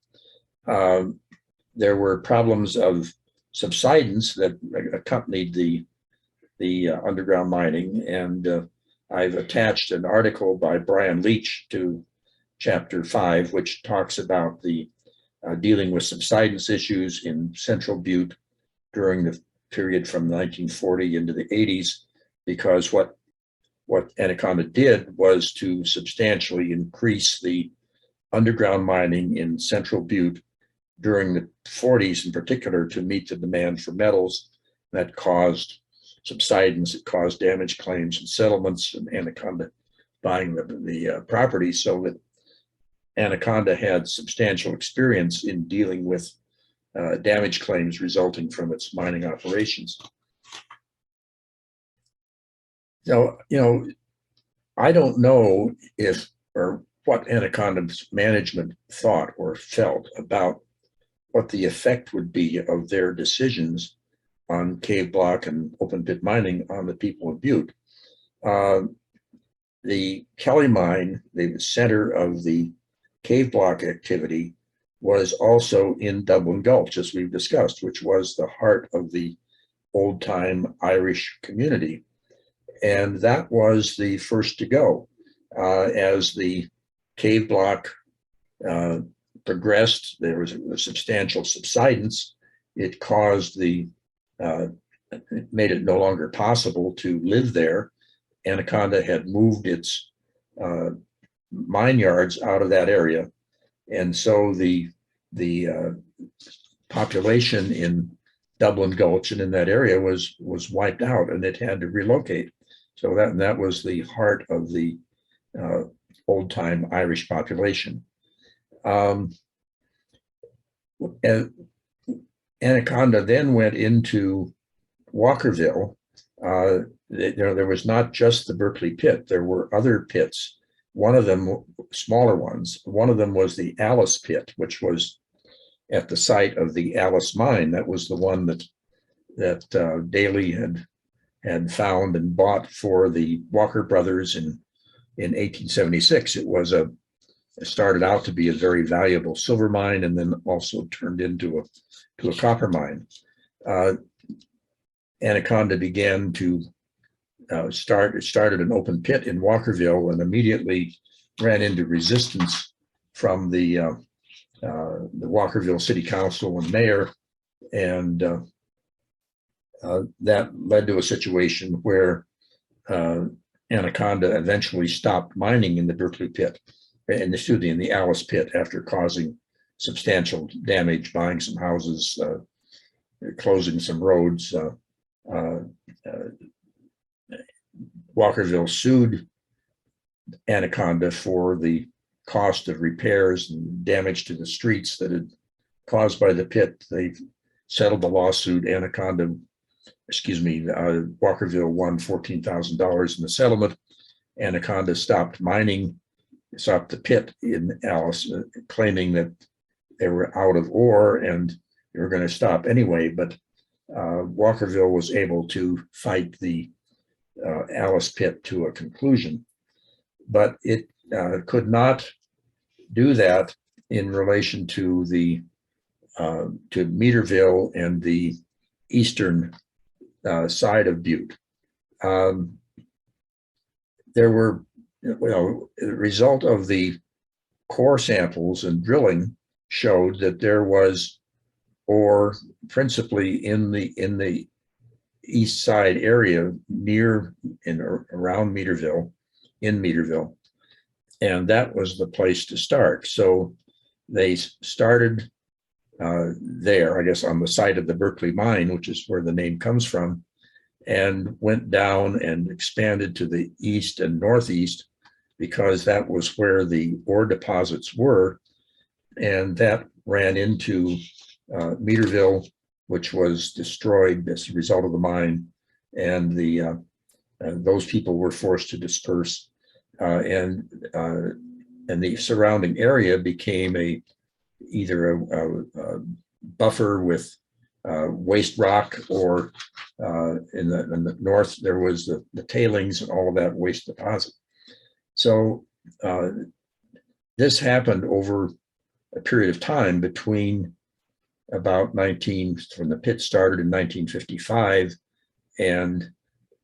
There were problems of subsidence that accompanied the underground mining, and I've attached an article by Brian Leach to chapter 5, which talks about the dealing with subsidence issues in Central Butte during the period from 1940 into the 80s, because what Anaconda did was to substantially increase the underground mining in Central Butte during the 40s in particular to meet the demand for metals. That caused subsidence, it caused damage claims and settlements, and Anaconda buying the property, so that Anaconda had substantial experience in dealing with damage claims resulting from its mining operations. So, I don't know if or what Anaconda's management thought or felt about what the effect would be of their decisions on cave block and open pit mining on the people of Butte. The Kelly mine, the center of the cave block activity, was also in Dublin Gulch, as we've discussed, which was the heart of the old time Irish community. And that was the first to go. As the cave block progressed, there was a substantial subsidence. It caused it made it no longer possible to live there. Anaconda had moved its mine yards out of that area, and so the population in Dublin Gulch and in that area was wiped out, and it had to relocate. So that was the heart of the old time Irish population. And Anaconda then went into Walkerville. There was not just the Berkeley pit, there were other pits. One of them, smaller ones, one of them was the Alice pit, which was at the site of the Alice mine. That was the one that Daly had found and bought for the Walker brothers in 1876. It started out to be a very valuable silver mine, and then also turned into a copper mine. Anaconda began to started an open pit in Walkerville, and immediately ran into resistance from the Walkerville City Council and mayor, and that led to a situation where Anaconda eventually stopped mining in the Berkeley pit, in the Alice pit, after causing substantial damage, buying some houses, closing some roads. Walkerville sued Anaconda for the cost of repairs and damage to the streets that had caused by the pit. They settled the lawsuit. Walkerville won $14,000 in the settlement. Anaconda stopped the pit in Alice, claiming that they were out of ore and they were going to stop anyway. But Walkerville was able to fight the Alice pit to a conclusion, but it could not do that in relation to to Meaderville and the eastern side of Butte. There were, the result of the core samples and drilling showed that there was ore principally in the east side area around Meaderville, in Meaderville, and that was the place to start. So they started there, I guess, on the site of the Berkeley mine, which is where the name comes from, and went down and expanded to the east and northeast, because that was where the ore deposits were, and that ran into Meaderville, which was destroyed as a result of the mine, and those people were forced to disperse, and the surrounding area became either a buffer with waste rock, or in the north there was the tailings and all of that waste deposit. So this happened over a period of time between about when the pit started in 1955 and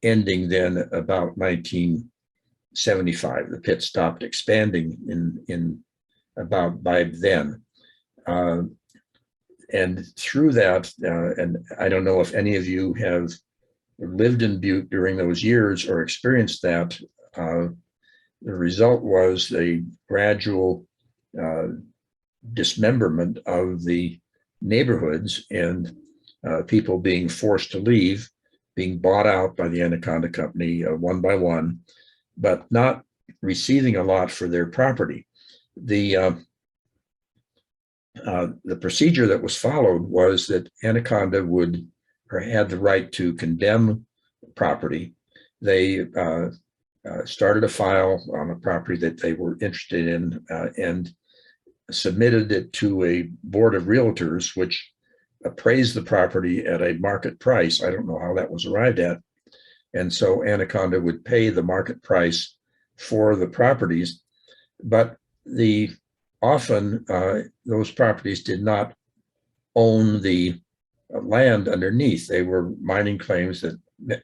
ending then about 1975. The pit stopped expanding in about by then. And through that, and I don't know if any of you have lived in Butte during those years or experienced that, the result was the gradual dismemberment of the neighborhoods and people being forced to leave, being bought out by the Anaconda Company one by one, but not receiving a lot for their property. The procedure that was followed was that Anaconda had the right to condemn property. They started a file on a property that they were interested in and submitted it to a board of realtors, which appraised the property at a market price. I don't know how that was arrived at. And so Anaconda would pay the market price for the properties, but often those properties did not own the land underneath. They were mining claims that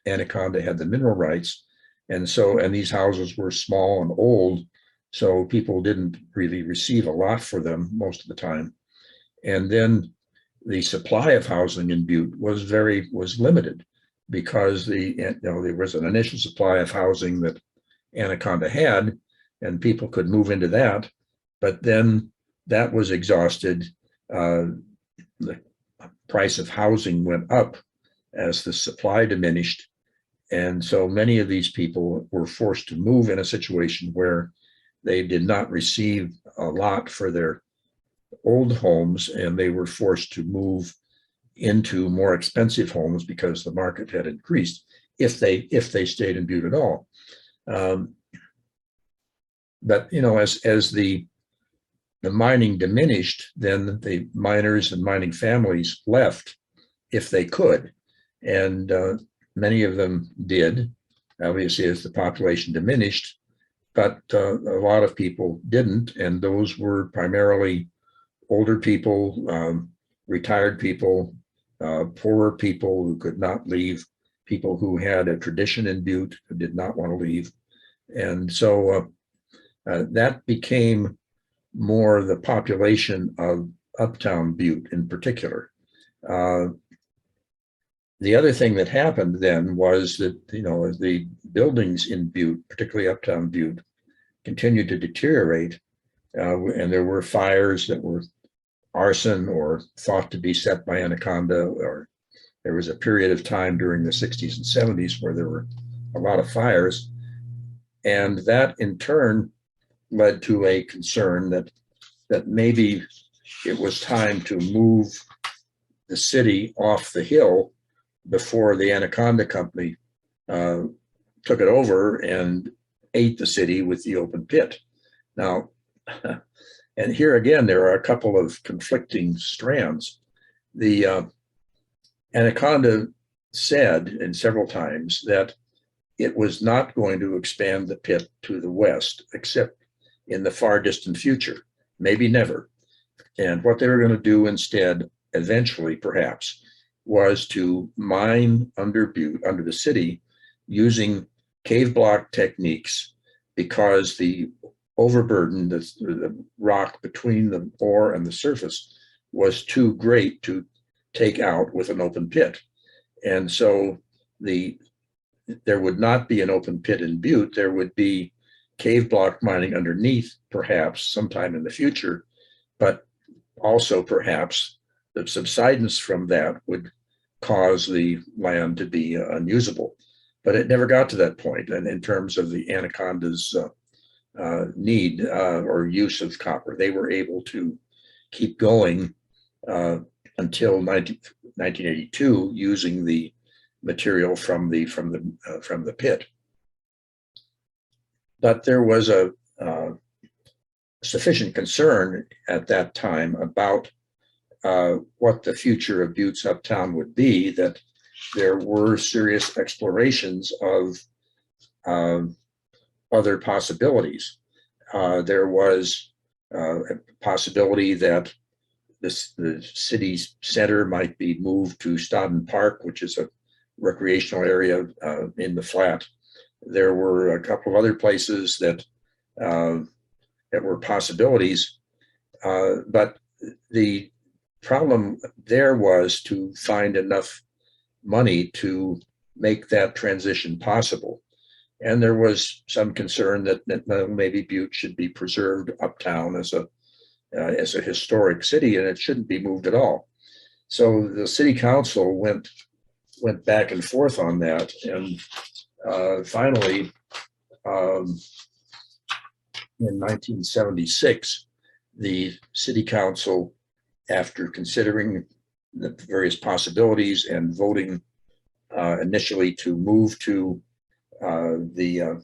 Anaconda had the mineral rights. And these houses were small and old, so people didn't really receive a lot for them most of the time. And then the supply of housing in Butte was limited because there was an initial supply of housing that Anaconda had, and people could move into that. But then that was exhausted. The price of housing went up as the supply diminished. And so many of these people were forced to move in a situation where they did not receive a lot for their old homes, and they were forced to move into more expensive homes because the market had increased, if they stayed in Butte at all. But as the mining diminished, then the miners and mining families left if they could, and many of them did, obviously, as the population diminished, but a lot of people didn't, and those were primarily older people, retired people, poorer people who could not leave, people who had a tradition in Butte who did not want to leave. And so that became more the population of Uptown Butte in particular. The other thing that happened then was that, as the buildings in Butte, particularly Uptown Butte, continued to deteriorate, and there were fires that were arson or thought to be set by Anaconda, or there was a period of time during the 60s and 70s where there were a lot of fires. And that in turn led to a concern that maybe it was time to move the city off the hill before the Anaconda Company took it over and ate the city with the open pit. Now, and here again, there are a couple of conflicting strands. The Anaconda said, and several times, that it was not going to expand the pit to the west, except in the far distant future, maybe never. And what they were going to do instead, eventually perhaps, was to mine under Butte, under the city, using cave block techniques, because the overburden, the rock between the ore and the surface, was too great to take out with an open pit. And so there would not be an open pit in Butte. There would be cave block mining underneath, perhaps sometime in the future, but also perhaps the subsidence from that would cause the land to be unusable. But it never got to that point. And in terms of the Anaconda's need or use of copper, they were able to keep going until 1982, using the material from the pit. But there was a sufficient concern at that time about what the future of Butte's Uptown would be, that there were serious explorations of other possibilities. There was a possibility that the city's center might be moved to Stodden Park, which is a recreational area in the flat. There were a couple of other places that were possibilities, but the problem there was to find enough money to make that transition possible. And there was some concern that maybe Butte should be preserved uptown as a historic city, and it shouldn't be moved at all. So the city council went back and forth on that, and finally, in 1976, the city council, after considering the various possibilities and voting initially to move to the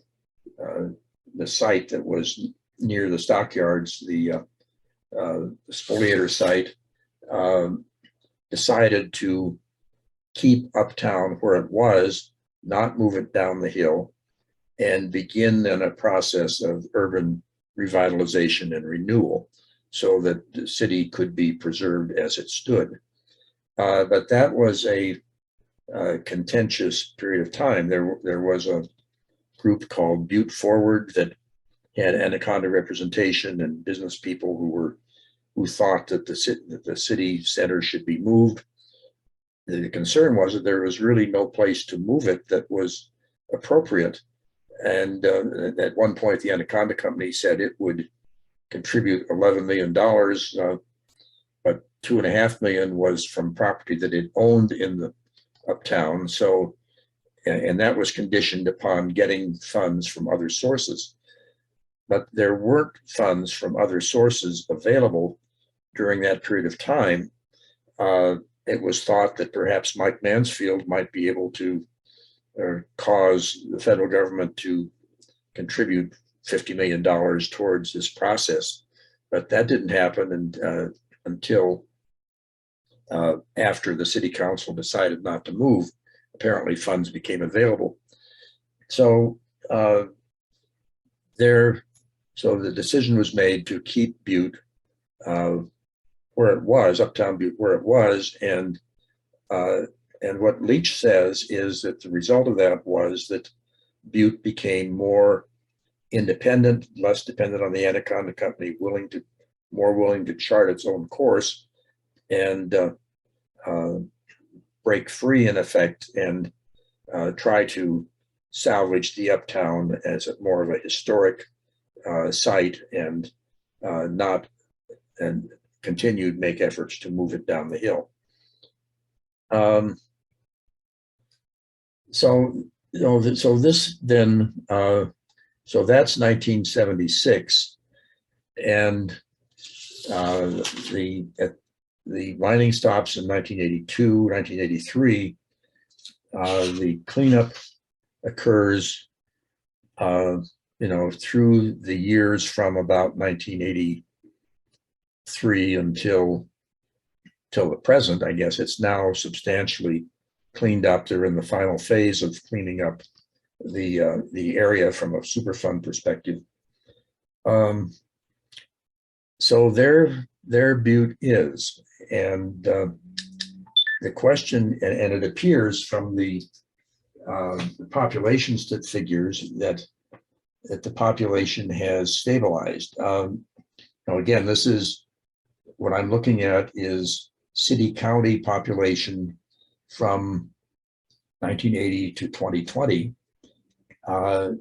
site that was near the stockyards, the spoliator site, decided to keep uptown where it was, not move it down the hill, and begin then a process of urban revitalization and renewal so that the city could be preserved as it stood. But that was a contentious period of time. There was a group called Butte Forward that had Anaconda representation and business people who thought that the city center should be moved. The concern was that there was really no place to move it that was appropriate. And at one point, the Anaconda company said it would contribute $11 million, but $2.5 million was from property that it owned in the uptown. So, and that was conditioned upon getting funds from other sources. But there weren't funds from other sources available during that period of time. It was thought that perhaps Mike Mansfield might be able to cause the federal government to contribute $50 million towards this process. But that didn't happen until after the city council decided not to move. Apparently funds became available. So so the decision was made to keep Butte where it was, uptown Butte where it was, and what Leach says is that the result of that was that Butte became more independent, less dependent on the Anaconda company, more willing to chart its own course and break free in effect and try to salvage the uptown as more of a historic site and continued make efforts to move it down the hill. So that's 1976, and the mining stops in 1982, 1983. The cleanup occurs, through the years from about 1983 until the present. I guess it's now substantially cleaned up. They're in the final phase of cleaning up the area from a Superfund perspective. So there Butte is, and the question, and it appears from the population figures that the population has stabilized. Now again, this is what I'm looking at is city-county population from 1980 to 2020.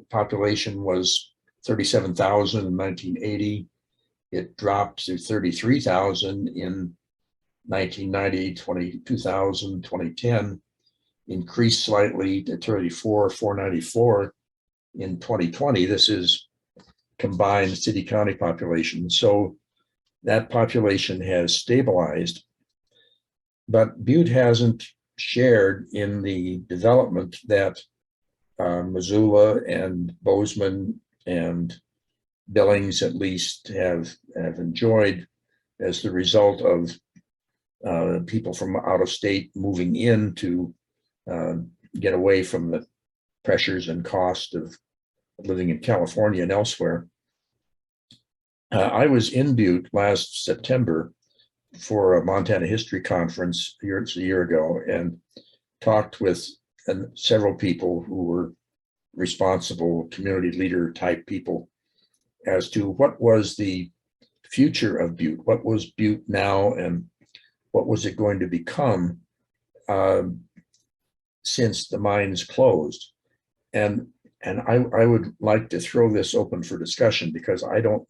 Population was 37,000 in 1980. It dropped to 33,000 in 1990, 2000, 2010, increased slightly to 34,494 in 2020. This is combined city-county population. So that population has stabilized, but Butte hasn't shared in the development that Missoula and Bozeman and Billings at least have enjoyed as the result of people from out of state moving in to get away from the pressures and cost of living in California and elsewhere. I was in Butte last September for a Montana History Conference a year ago, and talked with several people who were responsible community leader type people as to what was the future of Butte, what was Butte now, and what was it going to become since the mines closed. And I would like to throw this open for discussion because I don't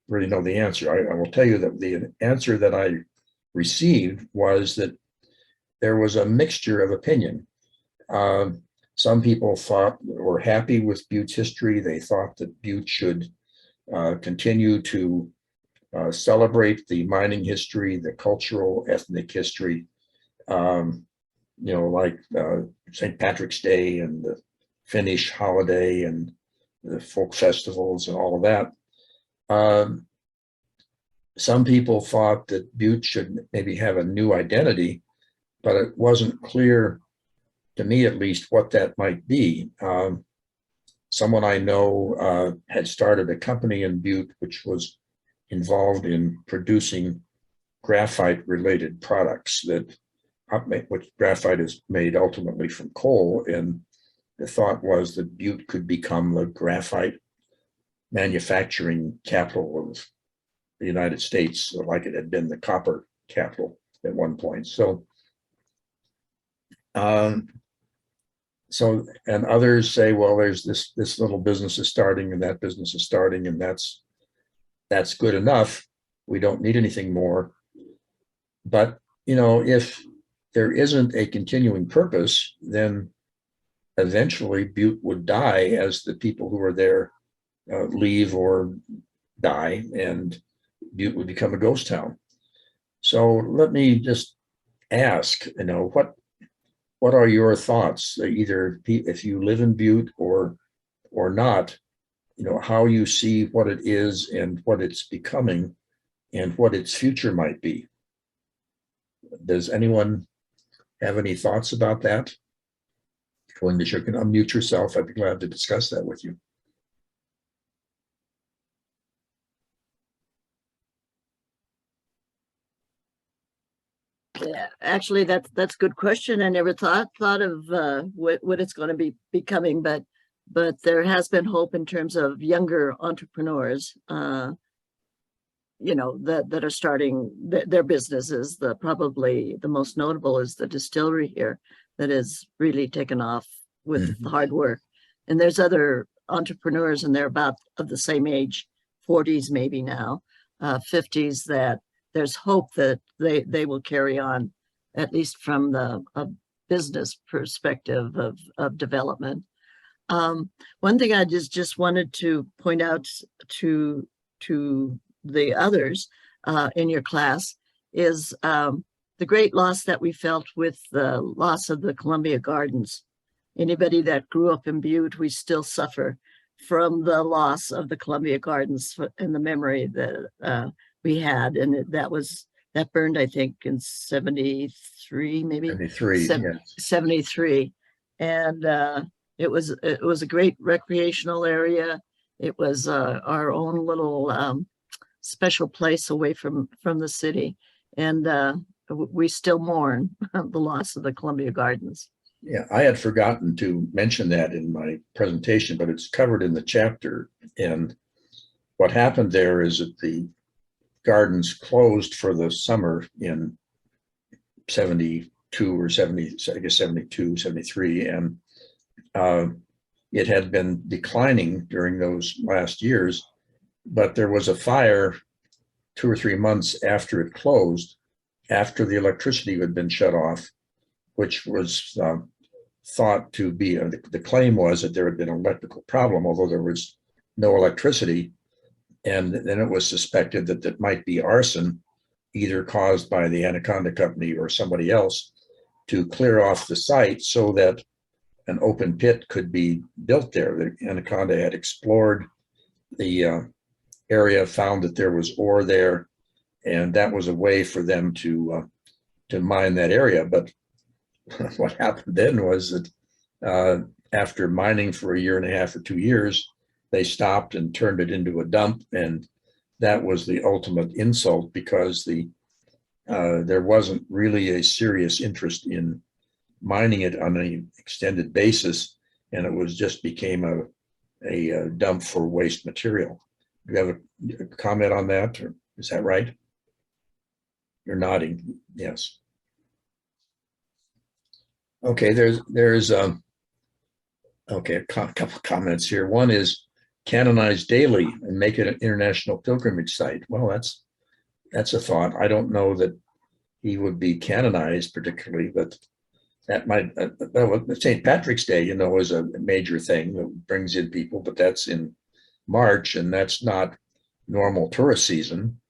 really know the answer. I will tell you that the answer that I received was that there was a mixture of opinion. Some people thought were happy with Butte's history. They thought that Butte should continue to celebrate the mining history, the cultural, ethnic history, like St. Patrick's Day and the Finnish holiday and the folk festivals and all of that. Some people thought that Butte should maybe have a new identity, but it wasn't clear, to me at least, what that might be. Someone I know had started a company in Butte which was involved in producing graphite-related products which graphite is made ultimately from coal, and the thought was that Butte could become the graphite manufacturing capital of the United States, like it had been the copper capital at one point. And others say, well, there's this little business is starting and that business is starting, and that's good enough. We don't need anything more. But, if there isn't a continuing purpose, then eventually Butte would die as the people who are there leave or die, and Butte would become a ghost town. So let me just ask, what are your thoughts, either if you live in Butte or not, how you see what it is and what it's becoming and what its future might be? Does anyone have any thoughts about that? If you can unmute yourself, I'd be glad to discuss that with you. Yeah, actually, that's a good question. I never thought of what it's going to be becoming, but there has been hope in terms of younger entrepreneurs, that are starting their businesses. Probably the most notable is the distillery here that has really taken off with the hard work. And there's other entrepreneurs, and they're about of the same age, 40s maybe now, 50s, that there's hope that they will carry on, at least from the business perspective of development. One thing I just wanted to point out to the others in your class is the great loss that we felt with the loss of the Columbia Gardens. Anybody that grew up in Butte, we still suffer from the loss of the Columbia Gardens and the memory that we had, and that burned, I think, in 73, maybe 73, yes. 73, and it was a great recreational area. It was our own little special place away from the city, and we still mourn the loss of the Columbia Gardens. Yeah, I had forgotten to mention that in my presentation, but it's covered in the chapter. And what happened there is that the gardens closed for the summer in 72 or 70, I guess 72, 73. And it had been declining during those last years, but there was a fire 2 or 3 months after it closed, after the electricity had been shut off, which was thought to be, the claim was that there had been an electrical problem, although there was no electricity. And then it was suspected that that might be arson, either caused by the Anaconda company or somebody else, to clear off the site so that an open pit could be built there. The Anaconda had explored the area, found that there was ore there, and that was a way for them to mine that area. But what happened then was that after mining for 1.5 or 2 years, they stopped and turned it into a dump, and that was the ultimate insult because there wasn't really a serious interest in mining it on an extended basis, and it was just became a dump for waste material. Do you have a comment on that, or is that right? You're nodding, yes. Okay, there's okay, a couple comments here. One is canonize daily and make it an international pilgrimage site. Well, that's a thought. I don't know that he would be canonized particularly, but that might, St. Patrick's Day, is a major thing that brings in people, but that's in March, and that's not normal tourist season.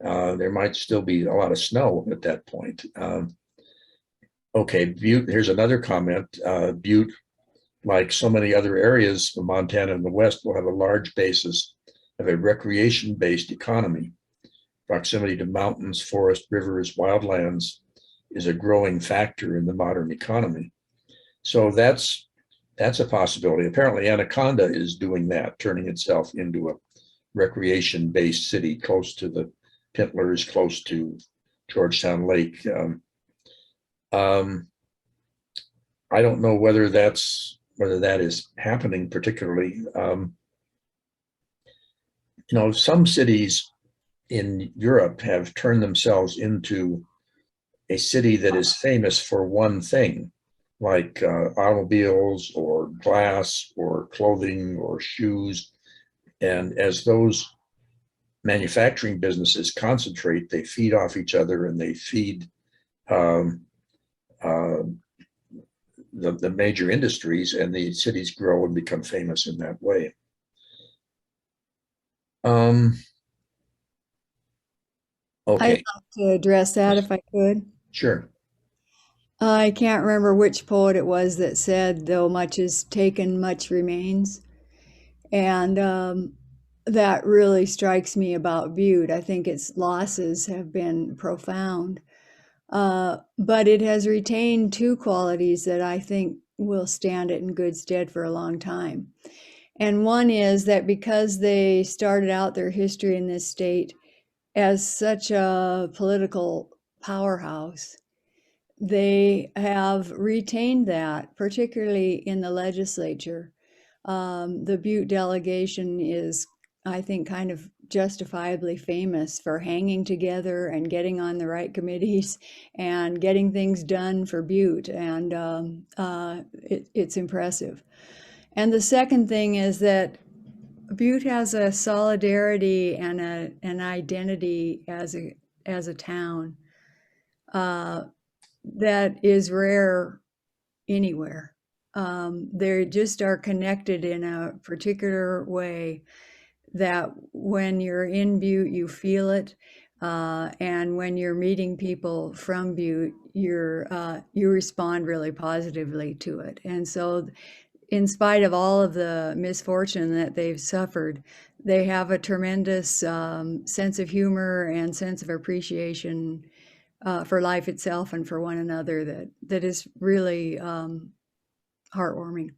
There might still be a lot of snow at that point. Okay, Butte, here's another comment. Butte, like so many other areas of Montana in the West, will have a large basis of a recreation-based economy. Proximity to mountains, forest, rivers, wildlands is a growing factor in the modern economy. So that's a possibility. Apparently Anaconda is doing that, turning itself into a recreation-based city close to the Pintlers, close to Georgetown Lake. I don't know whether that is happening particularly. Some cities in Europe have turned themselves into a city that is famous for one thing, like automobiles or glass or clothing or shoes. And as those manufacturing businesses concentrate, they feed off each other, and they feed the major industries, and the cities grow and become famous in that way. Okay. I'd like to address that if I could. Sure. I can't remember which poet it was that said, though much is taken, much remains. And that really strikes me about Butte. I think its losses have been profound. But it has retained two qualities that I think will stand it in good stead for a long time. And one is that because they started out their history in this state as such a political powerhouse, they have retained that, particularly in the legislature. The Butte delegation is, I think, kind of justifiably famous for hanging together and getting on the right committees and getting things done for Butte, and it's impressive. And the second thing is that Butte has a solidarity and an identity as a town that is rare anywhere. They just are connected in a particular way that when you're in Butte, you feel it. And when you're meeting people from Butte, you respond really positively to it. And so in spite of all of the misfortune that they've suffered, they have a tremendous sense of humor and sense of appreciation for life itself and for one another that is really heartwarming.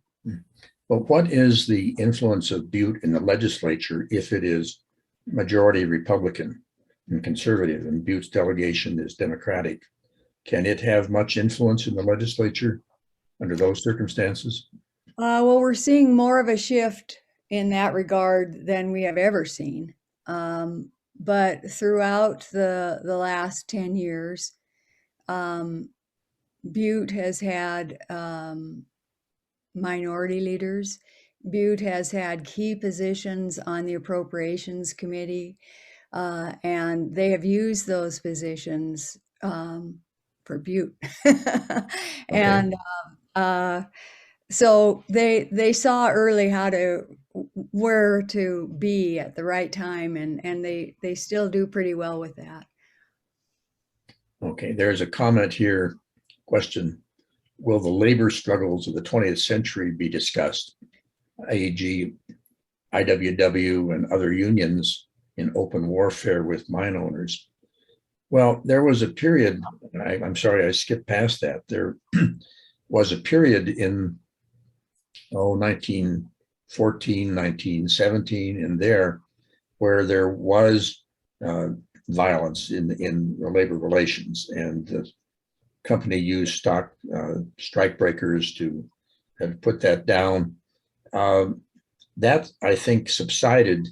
Well, what is the influence of Butte in the legislature if it is majority Republican and conservative, and Butte's delegation is Democratic? Can it have much influence in the legislature under those circumstances? Well, we're seeing more of a shift in that regard than we have ever seen. But throughout the last 10 years, Butte has had minority leaders. Butte has had key positions on the Appropriations Committee, and they have used those positions for Butte. And so they saw early where to be at the right time, and they still do pretty well with that. Okay, there's a comment here, question. Will the labor struggles of the 20th century be discussed? AG, IWW, and other unions in open warfare with mine owners. Well, there was a period, I'm sorry, I skipped past that. There was a period in 1940 1914, 1917, and there, where there was violence in labor relations, and the company used strike breakers to put that down. That, I think, subsided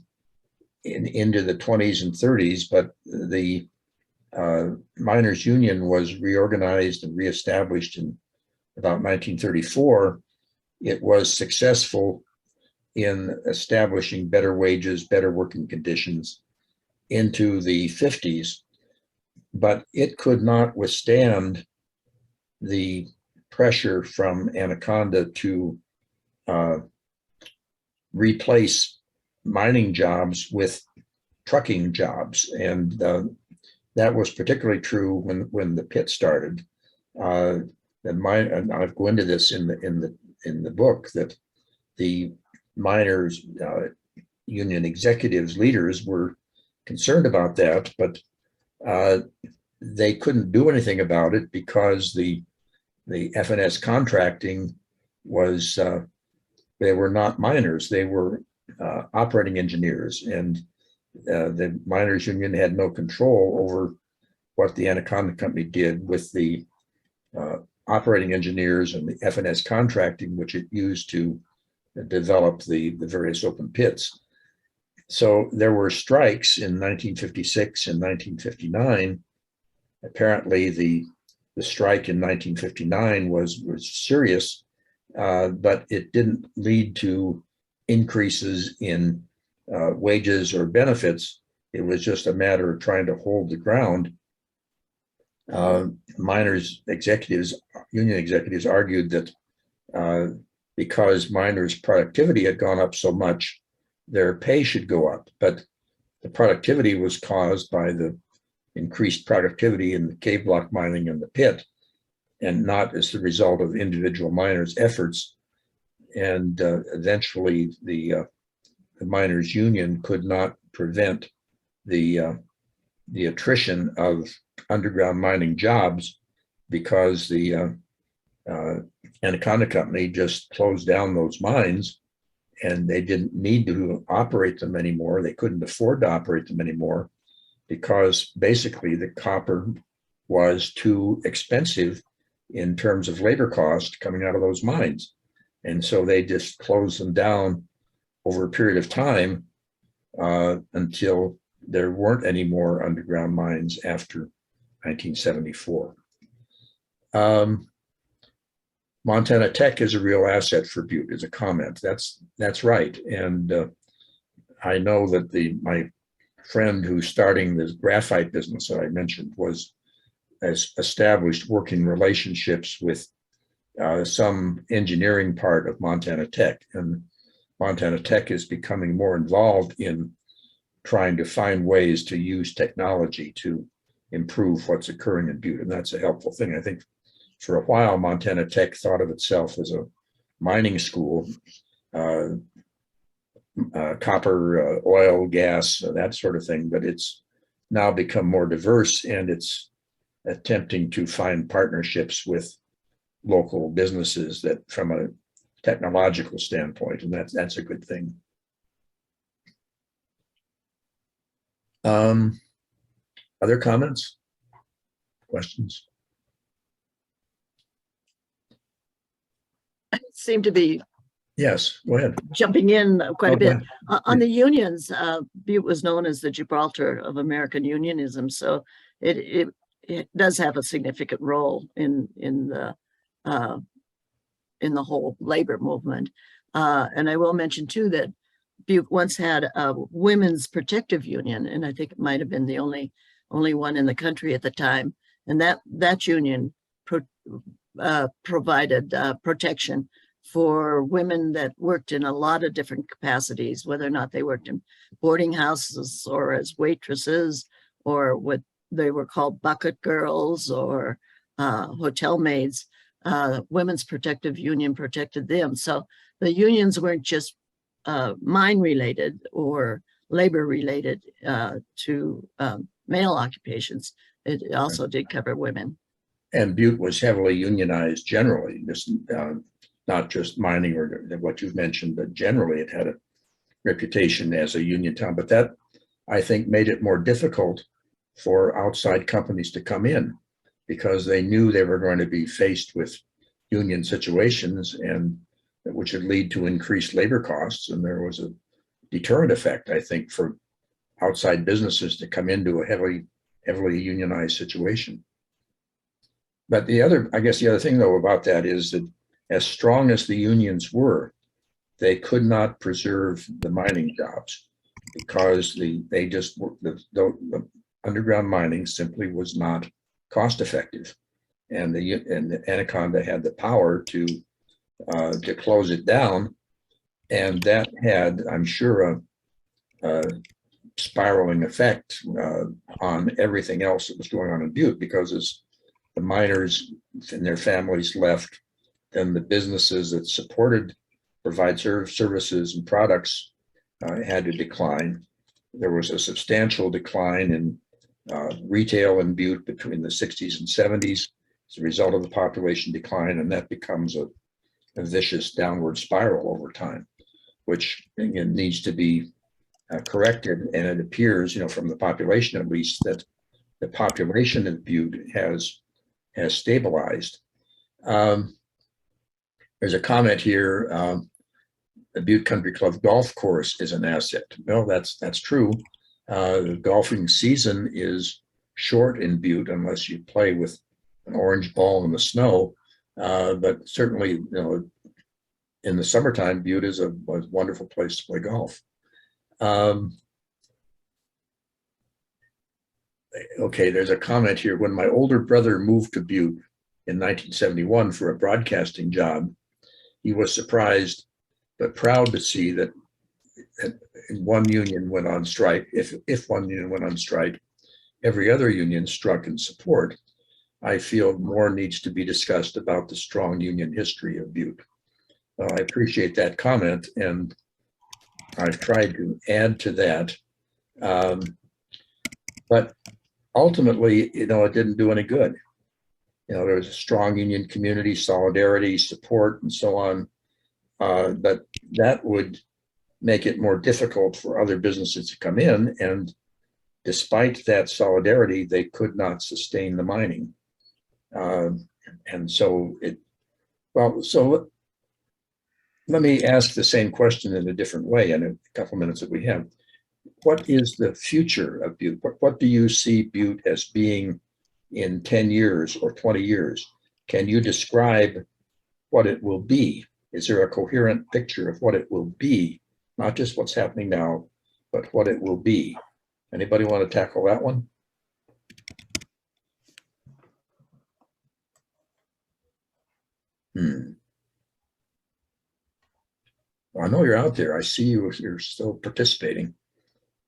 into the 20s and 30s, but the miners' union was reorganized and reestablished in about 1934. It was successful in establishing better wages, better working conditions into the 50s, but it could not withstand the pressure from Anaconda to replace mining jobs with trucking jobs. And that was particularly true when the pit started. And I go into this in the book, that the miners' union executives, leaders, were concerned about that, but they couldn't do anything about it because the FNS contracting was, they were not miners, they were operating engineers, and the miners' union had no control over what the Anaconda company did with the operating engineers and the FNS contracting, which it used to develop the various open pits. So there were strikes in 1956 and 1959. Apparently the strike in 1959 was serious, but it didn't lead to increases in wages or benefits. It was just a matter of trying to hold the ground. Miners' executives, union executives, argued that because miners' productivity had gone up so much, their pay should go up. But the productivity was caused by the increased productivity in the cave block mining and the pit, and not as the result of individual miners' efforts. And eventually the miners' union could not prevent the attrition of underground mining jobs, because the Anaconda company just closed down those mines, and they didn't need to operate them anymore. They couldn't afford to operate them anymore, because basically the copper was too expensive in terms of labor cost coming out of those mines. And so they just closed them down over a period of time until there weren't any more underground mines after 1974. Montana Tech is a real asset for Butte, is a comment. That's right. And I know that my friend who's starting this graphite business that I mentioned has established working relationships with some engineering part of Montana Tech, and Montana Tech is becoming more involved in trying to find ways to use technology to improve what's occurring in Butte, and that's a helpful thing. I think for a while Montana Tech thought of itself as a mining school, copper, oil, gas, that sort of thing, but it's now become more diverse, and it's attempting to find partnerships with local businesses that, from a technological standpoint, and that's a good thing. Other comments, questions? I seem to be Yes, go ahead. jumping in quite a bit. Ahead. On the unions, Butte was known as the Gibraltar of American unionism, so it does have a significant role in the whole labor movement. And I will mention too that Butte once had a women's protective union, and I think it might have been the only one in the country at the time. And that union provided protection for women that worked in a lot of different capacities, whether or not they worked in boarding houses or as waitresses, or what they were called bucket girls or hotel maids. Women's Protective Union protected them. So the unions weren't just mine related or labor related to male occupations. It also did cover women. And Butte was heavily unionized generally. Just not just mining or what you've mentioned, but generally it had a reputation as a union town. But that, I think, made it more difficult for outside companies to come in because they knew they were going to be faced with union situations and which would lead to increased labor costs. And there was a deterrent effect, I think, for outside businesses to come into a heavily unionized situation. But I guess the other thing though about that is that as strong as the unions were, they could not preserve the mining jobs because the underground mining simply was not cost effective, and the Anaconda had the power to close it down, and that had, I'm sure, a spiraling effect on everything else that was going on in Butte, because as the miners and their families left, then the businesses that provide services and products had to decline. There was a substantial decline in retail in Butte between the 60s and 70s as a result of the population decline, and that becomes a vicious downward spiral over time, which again needs to be corrected. And it appears, from the population at least, that the population of Butte has stabilized. There's a comment here. The Butte Country Club golf course is an asset. Well, that's true. The golfing season is short in Butte unless you play with an orange ball in the snow. But certainly, in the summertime, Butte is a wonderful place to play golf. Okay, there's a comment here. When my older brother moved to Butte in 1971 for a broadcasting job, he was surprised but proud to see that one union went on strike. If one union went on strike, every other union struck in support. I feel more needs to be discussed about the strong union history of Butte. I appreciate that comment, and I've tried to add to that. But ultimately, it didn't do any good. There was a strong union community, solidarity, support, and so on. But that would make it more difficult for other businesses to come in. And despite that solidarity, they could not sustain the mining. And so let me ask the same question in a different way in a couple minutes that we have. What is the future of Butte? What do you see Butte as being in 10 years or 20 years? Can you describe what it will be? Is there a coherent picture of what it will be? Not just what's happening now, but what it will be. Anybody want to tackle that one? Well, I know you're out there. I see you. You're still participating.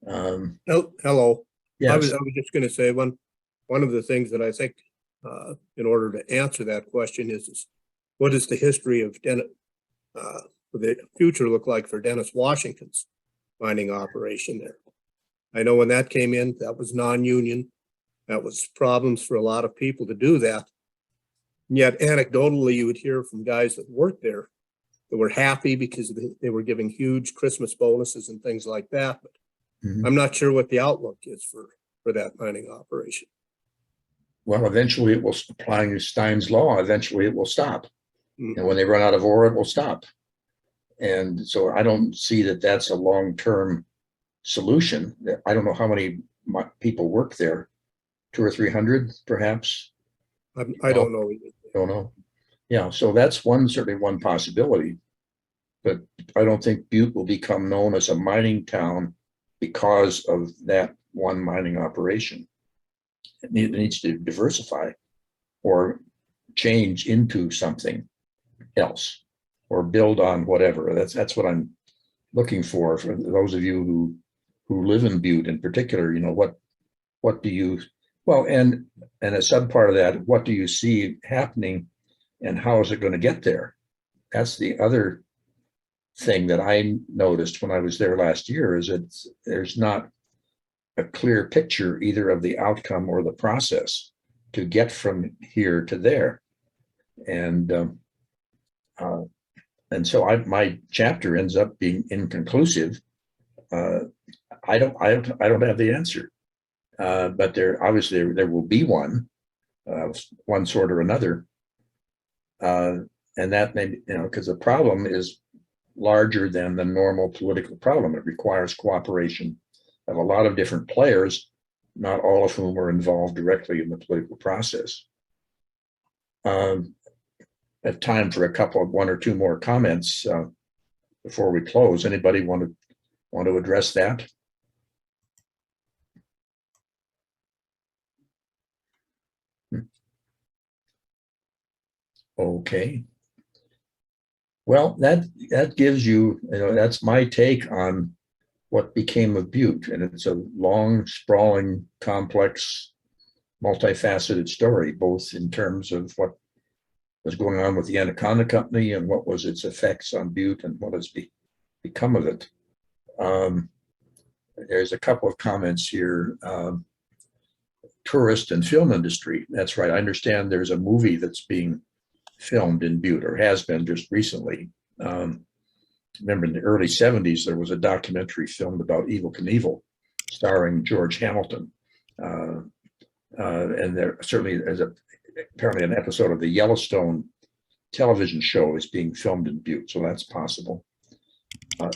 Hello. Yes. I was just going to say one of the things that I think in order to answer that question is what is the history of the future look like for Dennis Washington's mining operation there? I know when that came in, that was non-union. That was problems for a lot of people to do that. And yet anecdotally, you would hear from guys that worked there that were happy because they were giving huge Christmas bonuses and things like that. But I'm not sure what the outlook is for that mining operation. Well, eventually it will, applying Stein's law, eventually it will stop. And when they run out of ore, it will stop. And so I don't see that that's a long-term solution. I don't know how many people work there, 200 or 300 perhaps. I don't know either. Don't know. Yeah, so that's certainly one possibility. But I don't think Butte will become known as a mining town because of that one mining operation. It needs to diversify or change into something else or build on whatever. That's what I'm looking for those of you who live in Butte in particular. What do you, well, and a sub part of that, what do you see happening and how is it going to get there? That's the other thing that I noticed when I was there last year, is that there's not a clear picture either of the outcome or the process to get from here to there. And and so my chapter ends up being inconclusive. I don't have the answer, but there will be one sort or another, and that may, because the problem is larger than the normal political problem. It requires cooperation of a lot of different players, not all of whom are involved directly in the political process. I have time for one or two more comments before we close. Anybody want to address that? Okay. Well, that gives you, that's my take on what became of Butte. And it's a long, sprawling, complex, multifaceted story, both in terms of what was going on with the Anaconda Company and what was its effects on Butte and what has become of it. There's a couple of comments here. Tourist and film industry. That's right. I understand there's a movie that's being filmed in Butte, or has been just recently. Remember in the early 70s, there was a documentary filmed about Evel Knievel, starring George Hamilton. And there certainly apparently an episode of the Yellowstone television show is being filmed in Butte, so that's possible.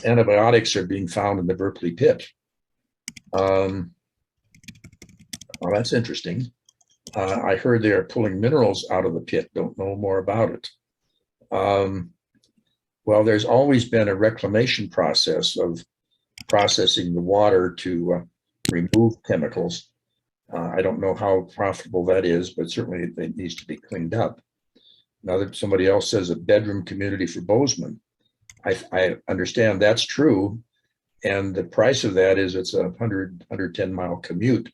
Antibiotics are being found in the Berkeley pit. Well, that's interesting. I heard they are pulling minerals out of the pit. Don't know more about it. Well, there's always been a reclamation process of processing the water to remove chemicals. I don't know how profitable that is, but certainly it needs to be cleaned up. Now that somebody else says a bedroom community for Bozeman, I understand that's true. And the price of that is it's a 110-mile commute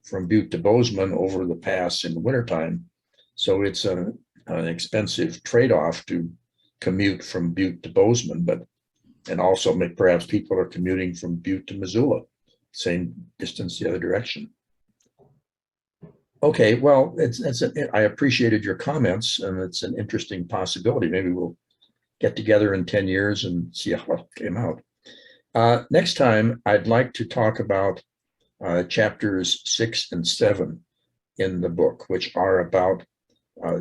from Butte to Bozeman over the pass in the wintertime. So it's an expensive trade-off to commute from Butte to Bozeman, and also perhaps people are commuting from Butte to Missoula, same distance the other direction. Okay, well, I appreciated your comments, and it's an interesting possibility. Maybe we'll get together in 10 years and see how it came out. Next time, I'd like to talk about chapters 6 and 7 in the book, which are about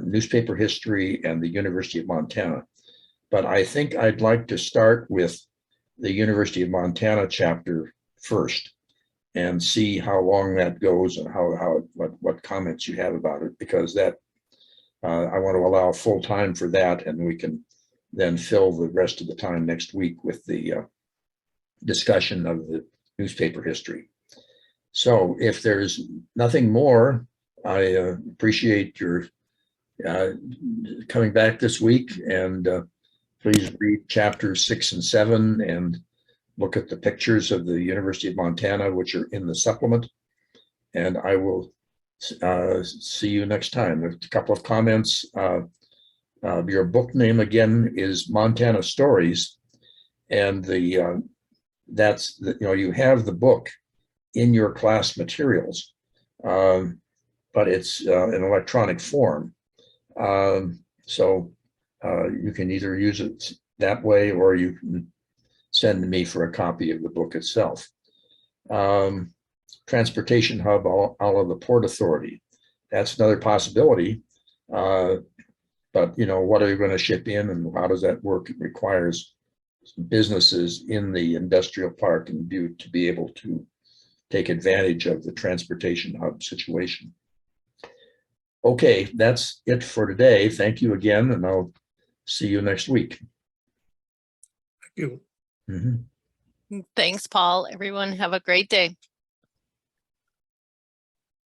newspaper history and the University of Montana. But I think I'd like to start with the University of Montana chapter first and see how long that goes and what comments you have about it, because that I want to allow full time for that, and we can then fill the rest of the time next week with the discussion of the newspaper history. So if there's nothing more, I appreciate your coming back this week, and please read chapters 6 and 7 and look at the pictures of the University of Montana, which are in the supplement. And I will see you next time. There's a couple of comments. Your book name again is Montana Stories, and you have the book in your class materials, but it's in electronic form. So you can either use it that way, or you can send me for a copy of the book itself. Transportation hub out of the Port Authority. That's another possibility. But what are you going to ship in, and how does that work? It requires businesses in the industrial park in Butte to be able to take advantage of the transportation hub situation. Okay, that's it for today. Thank you again, and I'll see you next week. Thank you. Mm-hmm. Thanks, Paul. Everyone have a great day.